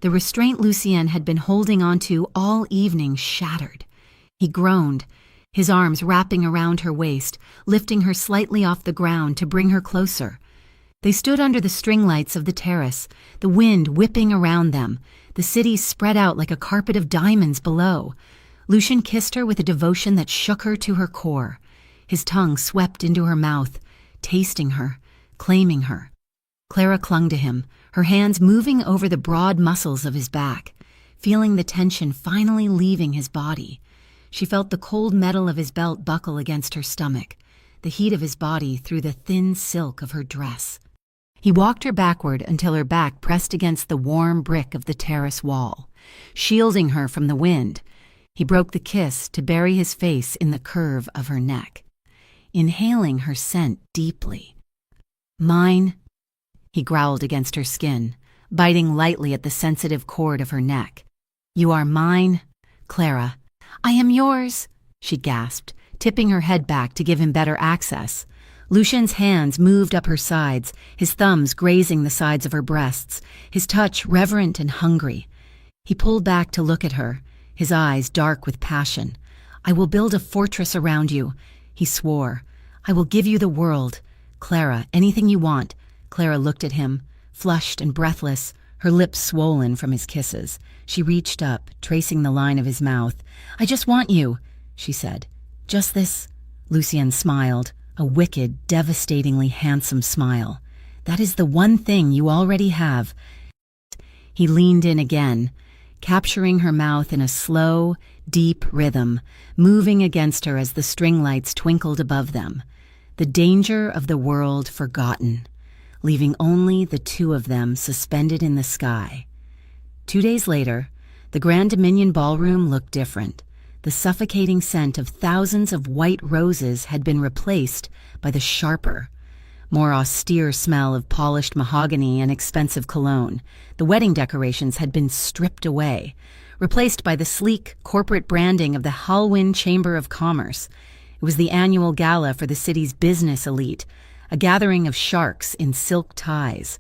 The restraint Lucien had been holding onto all evening shattered. He groaned, his arms wrapping around her waist, lifting her slightly off the ground to bring her closer. They stood under the string lights of the terrace, the wind whipping around them, the city spread out like a carpet of diamonds below. Lucien kissed her with a devotion that shook her to her core. His tongue swept into her mouth, tasting her, claiming her. Clara clung to him, her hands moving over the broad muscles of his back, feeling the tension finally leaving his body. She felt the cold metal of his belt buckle against her stomach, the heat of his body through the thin silk of her dress. He walked her backward until her back pressed against the warm brick of the terrace wall, shielding her from the wind. He broke the kiss to bury his face in the curve of her neck, inhaling her scent deeply. "Mine," he growled against her skin, biting lightly at the sensitive cord of her neck. "You are mine, Clara." "I am yours," she gasped, tipping her head back to give him better access. Lucien's hands moved up her sides, his thumbs grazing the sides of her breasts, his touch reverent and hungry. He pulled back to look at her, his eyes dark with passion. "I will build a fortress around you," he swore. "I will give you the world. Clara, anything you want." Clara looked at him, flushed and breathless, her lips swollen from his kisses. She reached up, tracing the line of his mouth. "I just want you," she said. "Just this." Lucien smiled, a wicked, devastatingly handsome smile. "That is the one thing you already have." He leaned in again, capturing her mouth in a slow, deep rhythm, moving against her as the string lights twinkled above them. The danger of the world forgotten, leaving only the two of them suspended in the sky. 2 days later, the Grand Dominion ballroom looked different. The suffocating scent of thousands of white roses had been replaced by the sharper, more austere smell of polished mahogany and expensive cologne. The wedding decorations had been stripped away, replaced by the sleek corporate branding of the Halwyn Chamber of Commerce. It was the annual gala for the city's business elite, a gathering of sharks in silk ties.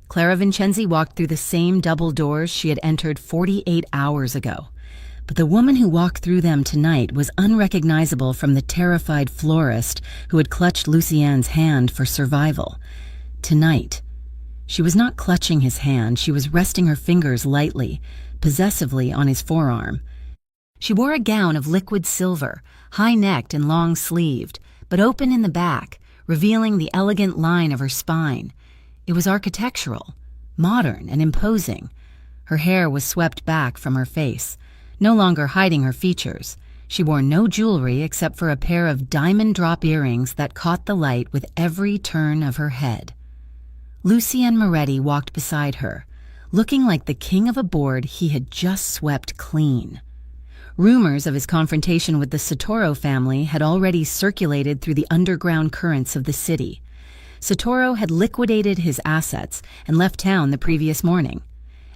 Clara Vincenzi walked through the same double doors she had entered 48 hours ago. But the woman who walked through them tonight was unrecognizable from the terrified florist who had clutched Lucien's hand for survival. Tonight, she was not clutching his hand, she was resting her fingers lightly, possessively on his forearm. She wore a gown of liquid silver, high-necked and long-sleeved, but open in the back, revealing the elegant line of her spine. It was architectural, modern and imposing. Her hair was swept back from her face, no longer hiding her features. She wore no jewelry except for a pair of diamond drop earrings that caught the light with every turn of her head. Lucien Moretti walked beside her, looking like the king of a board he had just swept clean. Rumors of his confrontation with the Sotoro family had already circulated through the underground currents of the city. Sotoro had liquidated his assets and left town the previous morning.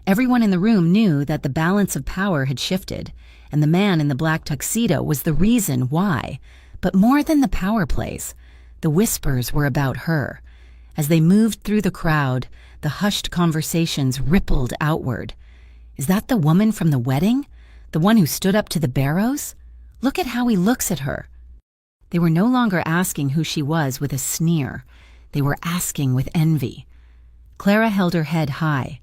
Everyone in the room knew that the balance of power had shifted, and the man in the black tuxedo was the reason why. But more than the power plays, the whispers were about her. As they moved through the crowd, the hushed conversations rippled outward. "Is that the woman from the wedding? The one who stood up to the Barrows? Look at how he looks at her." They were no longer asking who she was with a sneer. They were asking with envy. Clara held her head high,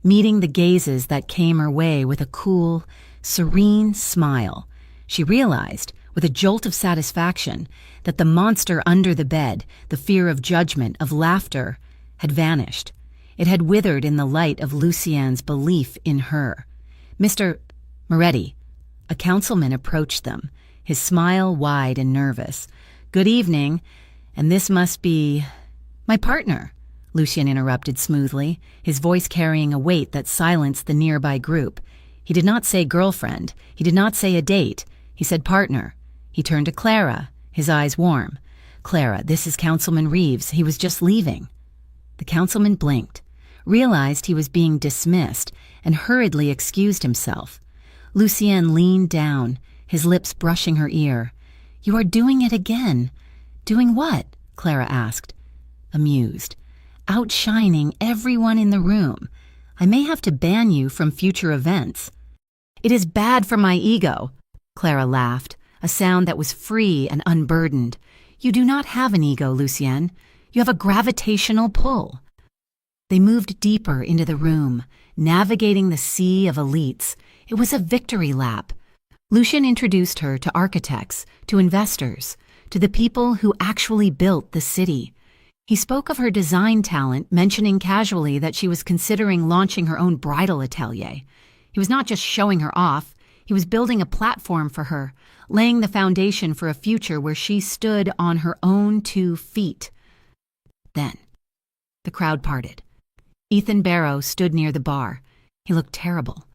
meeting the gazes that came her way with a cool, serene smile. She realized, with a jolt of satisfaction, that the monster under the bed, the fear of judgment, of laughter, had vanished. It had withered in the light of Lucien's belief in her. "Mr. Moretti," a councilman approached them, his smile wide and nervous. "Good evening, and this must be—" "My partner," Lucien interrupted smoothly, his voice carrying a weight that silenced the nearby group. He did not say girlfriend. He did not say a date. He said partner. He turned to Clara, his eyes warm. "Clara, this is Councilman Reeves. He was just leaving." The councilman blinked. realized he was being dismissed, and hurriedly excused himself. Lucienne leaned down, his lips brushing her ear. "You are doing it again." "Doing what?" Clara asked, amused. "Outshining everyone in the room. I may have to ban you from future events." "It is bad for my ego," Clara laughed, a sound that was free and unburdened. "You do not have an ego, Lucienne. You have a gravitational pull." They moved deeper into the room, navigating the sea of elites. It was a victory lap. Lucian introduced her to architects, to investors, to the people who actually built the city. He spoke of her design talent, mentioning casually that she was considering launching her own bridal atelier. He was not just showing her off, he was building a platform for her, laying the foundation for a future where she stood on her own 2 feet. Then, the crowd parted. Ethan Barrow stood near the bar. He looked terrible.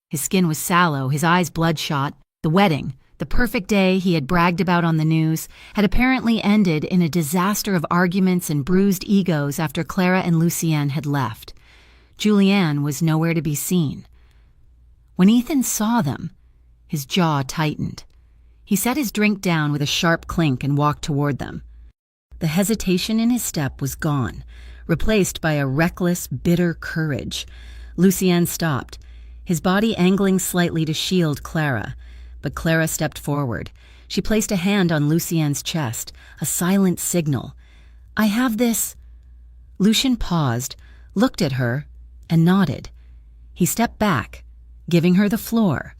His skin was sallow, his eyes bloodshot. The wedding, the perfect day he had bragged about on the news, had apparently ended in a disaster of arguments and bruised egos after Clara and Lucienne had left. Julianne was nowhere to be seen. When Ethan saw them, his jaw tightened. He set his drink down with a sharp clink and walked toward them. The hesitation in his step was gone, replaced by a reckless, bitter courage. Lucienne stopped, his body angling slightly to shield Clara, but Clara stepped forward. She placed a hand on Lucienne's chest, a silent signal. "I have this." Lucian paused, looked at her, and nodded. He stepped back, giving her the floor.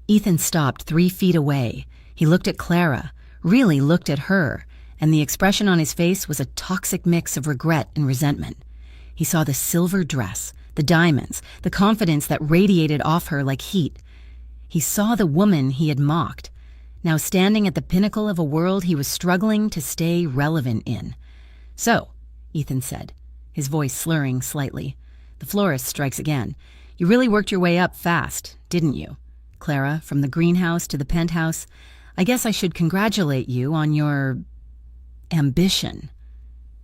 Ethan stopped 3 feet away. He looked at Clara, really looked at her, and the expression on his face was a toxic mix of regret and resentment. He saw the silver dress, the diamonds, the confidence that radiated off her like heat. He saw the woman he had mocked, now standing at the pinnacle of a world he was struggling to stay relevant in. "So," Ethan said, his voice slurring slightly, "the florist strikes again. You really worked your way up fast, didn't you? Clara, from the greenhouse to the penthouse. I guess I should congratulate you on your ambition."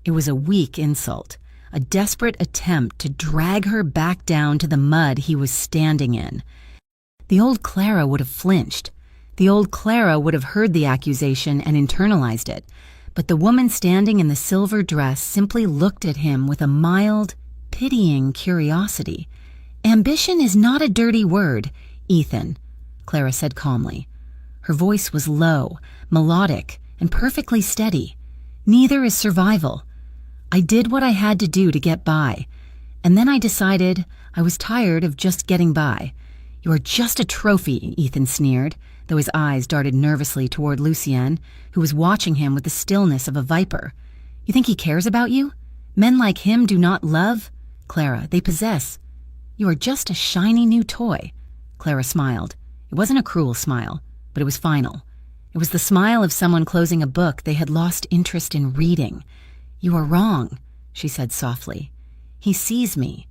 It was a weak insult, a desperate attempt to drag her back down to the mud he was standing in. The old Clara would have flinched. The old Clara would have heard the accusation and internalized it. But the woman standing in the silver dress simply looked at him with a mild, pitying curiosity. "Ambition is not a dirty word, Ethan," Clara said calmly. Her voice was low, melodic, and perfectly steady. "Neither is survival. I did what I had to do to get by, and then I decided I was tired of just getting by. You are just a trophy," Ethan sneered, though his eyes darted nervously toward Lucienne, who was watching him with the stillness of a viper. "You think he cares about you? Men like him do not love? Clara, they possess. You are just a shiny new toy." Clara smiled. It wasn't a cruel smile, but it was final. It was the smile of someone closing a book they had lost interest in reading. "You are wrong," she said softly. "He sees me,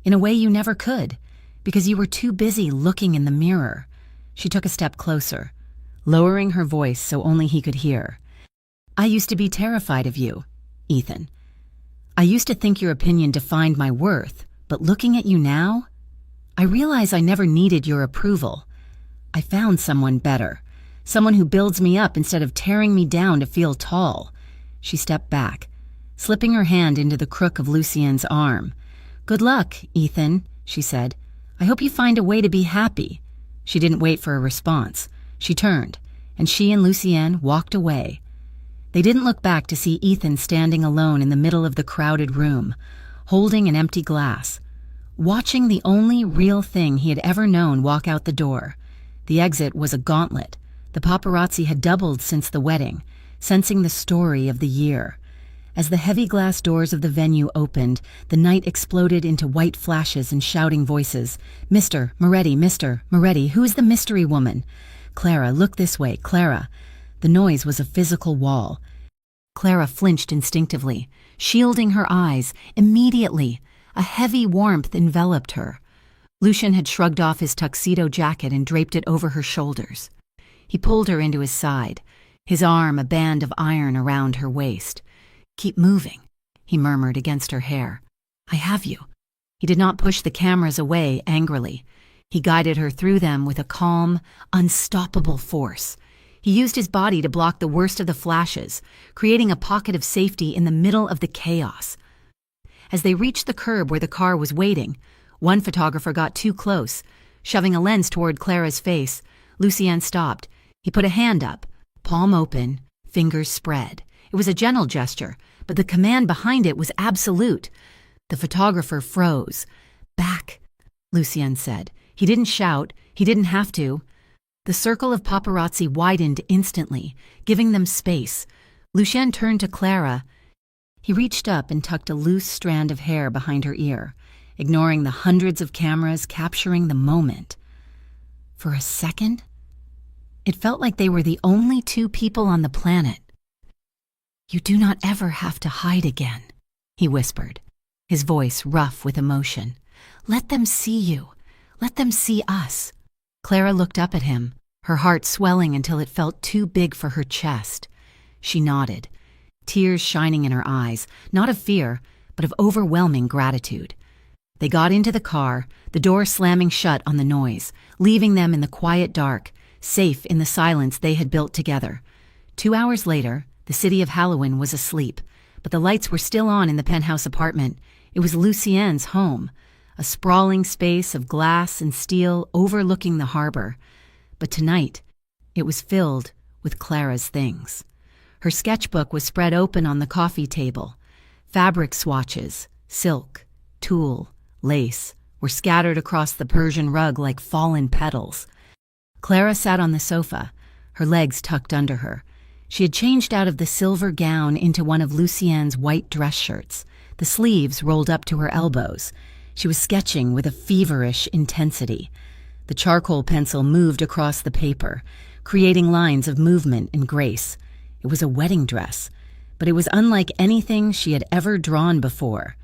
in a way you never could, because you were too busy looking in the mirror." She took a step closer, lowering her voice so only he could hear. "I used to be terrified of you, Ethan. I used to think your opinion defined my worth, but looking at you now, I realize I never needed your approval. I found someone better, someone who builds me up instead of tearing me down to feel tall." She stepped back, slipping her hand into the crook of Lucienne's arm. "Good luck, Ethan," she said. "I hope you find a way to be happy." She didn't wait for a response. She turned, and she and Lucienne walked away. They didn't look back to see Ethan standing alone in the middle of the crowded room, holding an empty glass, watching the only real thing he had ever known walk out the door. The exit was a gauntlet. The paparazzi had doubled since the wedding, sensing the story of the year. As the heavy glass doors of the venue opened, the night exploded into white flashes and shouting voices. "Mr. Moretti, Mr. Moretti, who is the mystery woman? Clara, look this way, Clara." The noise was a physical wall. Clara flinched instinctively, shielding her eyes. Immediately, a heavy warmth enveloped her. Lucian had shrugged off his tuxedo jacket and draped it over her shoulders. He pulled her into his side, his arm a band of iron around her waist. "Keep moving," he murmured against her hair. "I have you. He did not push the cameras away angrily. He guided her through them with a calm, unstoppable force. He used his body to block the worst of the flashes, creating a pocket of safety in the middle of the chaos. As they reached the curb where the car was waiting, one photographer got too close. Shoving a lens toward Clara's face, Lucien stopped. He put a hand up, palm open, fingers spread. It was a gentle gesture, but the command behind it was absolute. The photographer froze. "Back," Lucien said. He didn't shout. He didn't have to. The circle of paparazzi widened instantly, giving them space. Lucien turned to Clara. He reached up and tucked a loose strand of hair behind her ear, ignoring the hundreds of cameras capturing the moment. For a second, it felt like they were the only two people on the planet. "You do not ever have to hide again," he whispered, his voice rough with emotion. "Let them see you. Let them see us." Clara looked up at him, her heart swelling until it felt too big for her chest. She nodded, tears shining in her eyes, not of fear, but of overwhelming gratitude. They got into the car, the door slamming shut on the noise, leaving them in the quiet dark, safe in the silence they had built together. 2 hours later, the city of Halloween was asleep, but the lights were still on in the penthouse apartment. It was Lucien's home, a sprawling space of glass and steel overlooking the harbor. But tonight, it was filled with Clara's things. Her sketchbook was spread open on the coffee table. Fabric swatches, silk, tulle, lace were scattered across the Persian rug like fallen petals. Clara sat on the sofa, her legs tucked under her. She had changed out of the silver gown into one of Lucien's white dress shirts, the sleeves rolled up to her elbows. She was sketching with a feverish intensity. The charcoal pencil moved across the paper, creating lines of movement and grace. It was a wedding dress, but it was unlike anything she had ever drawn before.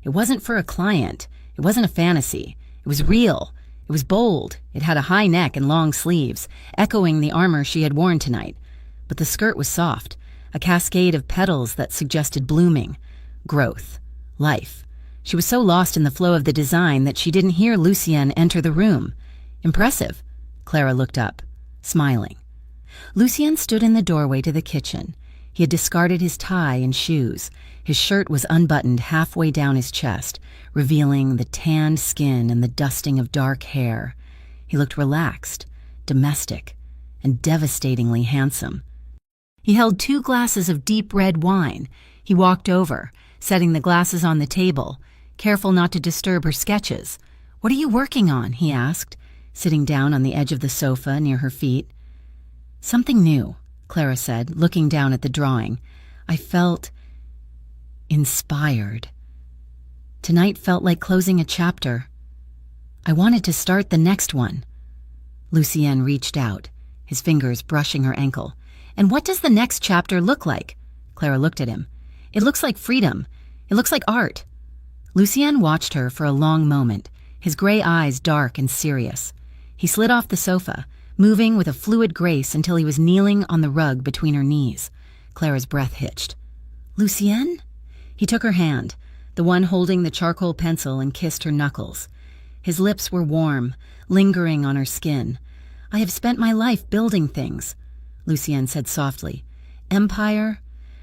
It wasn't for a client. It wasn't a fantasy. It was real. It was bold. It had a high neck and long sleeves, echoing the armor she had worn tonight. But the skirt was soft, a cascade of petals that suggested blooming, growth, life. She was so lost in the flow of the design that she didn't hear Lucien enter the room. "Impressive." Clara looked up, smiling. Lucien stood in the doorway to the kitchen. He had discarded his tie and shoes. His shirt was unbuttoned halfway down his chest, revealing the tanned skin and the dusting of dark hair. He looked relaxed, domestic, and devastatingly handsome. He held 2 glasses of deep red wine. He walked over, setting the glasses on the table, careful not to disturb her sketches. "What are you working on?" he asked, sitting down on the edge of the sofa near her feet. "Something new," Clara said, looking down at the drawing. "I felt inspired. Tonight felt like closing a chapter. I wanted to start the next one." Lucien reached out, his fingers brushing her ankle. "And what does the next chapter look like?" Clara looked at him. "It looks like freedom. It looks like art." Lucien watched her for a long moment, his gray eyes dark and serious. He slid off the sofa, moving with a fluid grace until he was kneeling on the rug between her knees. Clara's breath hitched. "Lucien?" He took her hand, the one holding the charcoal pencil, and kissed her knuckles. His lips were warm, lingering on her skin. "I have spent my life building things," Lucien said softly. "Empire,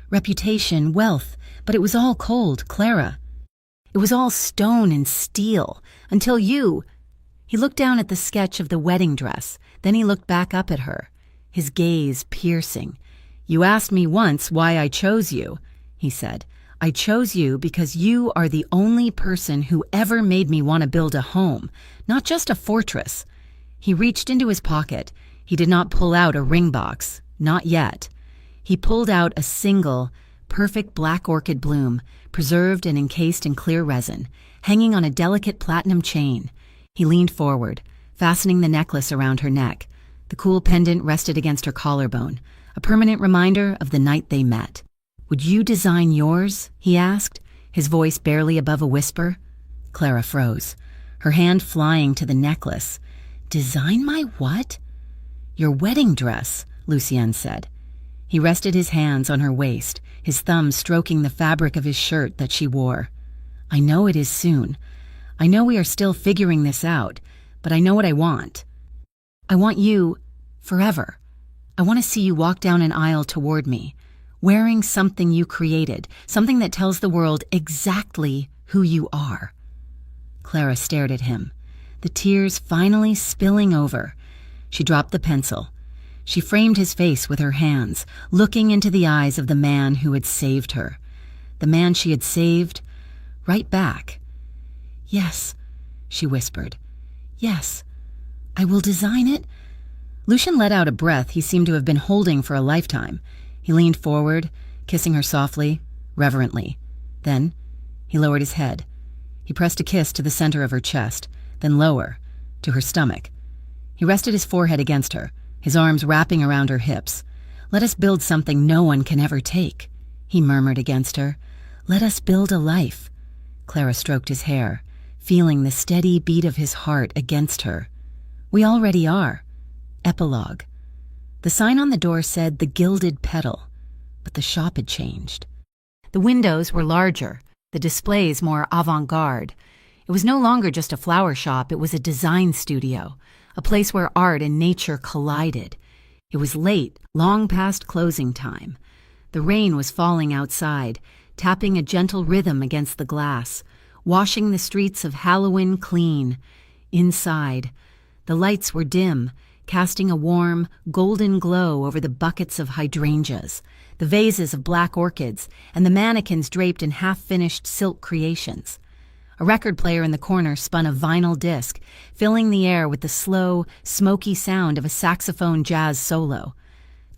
reputation, wealth, but it was all cold, Clara. It was all stone and steel, until you—" He looked down at the sketch of the wedding dress, then he looked back up at her, his gaze piercing. "You asked me once why I chose you," he said. "I chose you because you are the only person who ever made me want to build a home, not just a fortress." He reached into his pocket. He did not pull out a ring box, not yet. He pulled out a single, perfect black orchid bloom, preserved and encased in clear resin, hanging on a delicate platinum chain. He leaned forward, fastening the necklace around her neck. The cool pendant rested against her collarbone, a permanent reminder of the night they met. "Would you design yours?" he asked, his voice barely above a whisper. Clara froze, her hand flying to the necklace. "Design my what?" "Your wedding dress," Lucien said. He rested his hands on her waist, his thumbs stroking the fabric of his shirt that she wore. "I know it is soon. I know we are still figuring this out, but I know what I want. I want you forever. I want to see you walk down an aisle toward me, wearing something you created, something that tells the world exactly who you are." Clara stared at him, the tears finally spilling over. She dropped the pencil. She framed his face with her hands, looking into the eyes of the man who had saved her. The man she had saved right back. "Yes," she whispered. "Yes, I will design it." Lucian let out a breath he seemed to have been holding for a lifetime. He leaned forward, kissing her softly, reverently. Then he lowered his head. He pressed a kiss to the center of her chest, then lower, to her stomach. He rested his forehead against her, his arms wrapping around her hips. "Let us build something no one can ever take," he murmured against her. "Let us build a life." Clara stroked his hair, feeling the steady beat of his heart against her. "We already are." Epilogue. The sign on the door said The Gilded Petal, but the shop had changed. The windows were larger, the displays more avant-garde. It was no longer just a flower shop, it was a design studio, a place where art and nature collided. It was late, long past closing time. The rain was falling outside, tapping a gentle rhythm against the glass, washing the streets of Halloween clean. Inside, the lights were dim, casting a warm, golden glow over the buckets of hydrangeas, the vases of black orchids, and the mannequins draped in half-finished silk creations. A record player in the corner spun a vinyl disc, filling the air with the slow, smoky sound of a saxophone jazz solo.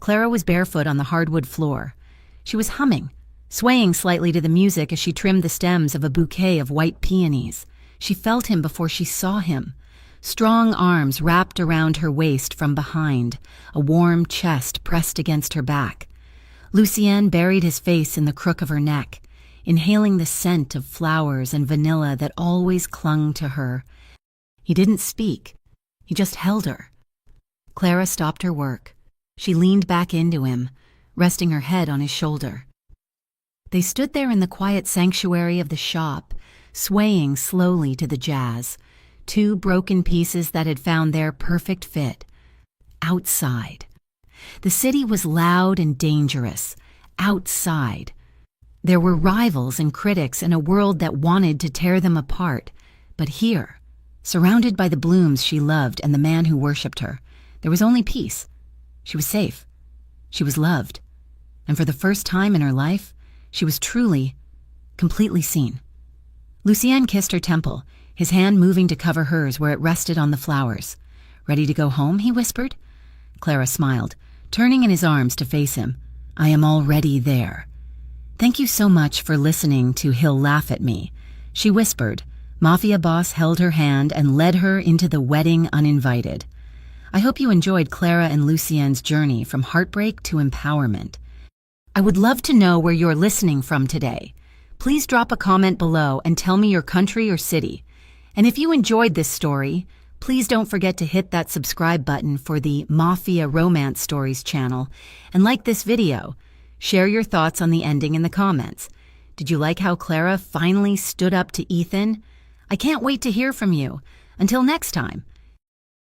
Clara was barefoot on the hardwood floor. She was humming, swaying slightly to the music as she trimmed the stems of a bouquet of white peonies. She felt him before she saw him. Strong arms wrapped around her waist from behind, a warm chest pressed against her back. Lucien buried his face in the crook of her neck, inhaling the scent of flowers and vanilla that always clung to her. He didn't speak. He just held her. Clara stopped her work. She leaned back into him, resting her head on his shoulder. They stood there in the quiet sanctuary of the shop, swaying slowly to the jazz, two broken pieces that had found their perfect fit. Outside. The city was loud and dangerous. Outside. There were rivals and critics in a world that wanted to tear them apart. But here, surrounded by the blooms she loved and the man who worshipped her, there was only peace. She was safe. She was loved. And for the first time in her life, she was truly, completely seen. Lucien kissed her temple, his hand moving to cover hers where it rested on the flowers. "Ready to go home?" he whispered. Clara smiled, turning in his arms to face him. "I am already there." "Thank you so much for listening to He'll Laugh at Me," she whispered. Mafia boss held her hand and led her into the wedding uninvited. I hope you enjoyed Clara and Lucien's journey from heartbreak to empowerment. I would love to know where you're listening from today. Please drop a comment below and tell me your country or city. And if you enjoyed this story, please don't forget to hit that subscribe button for the Mafia Romance Stories channel and like this video. Share your thoughts on the ending in the comments. Did you like how Clara finally stood up to Ethan? I can't wait to hear from you. Until next time,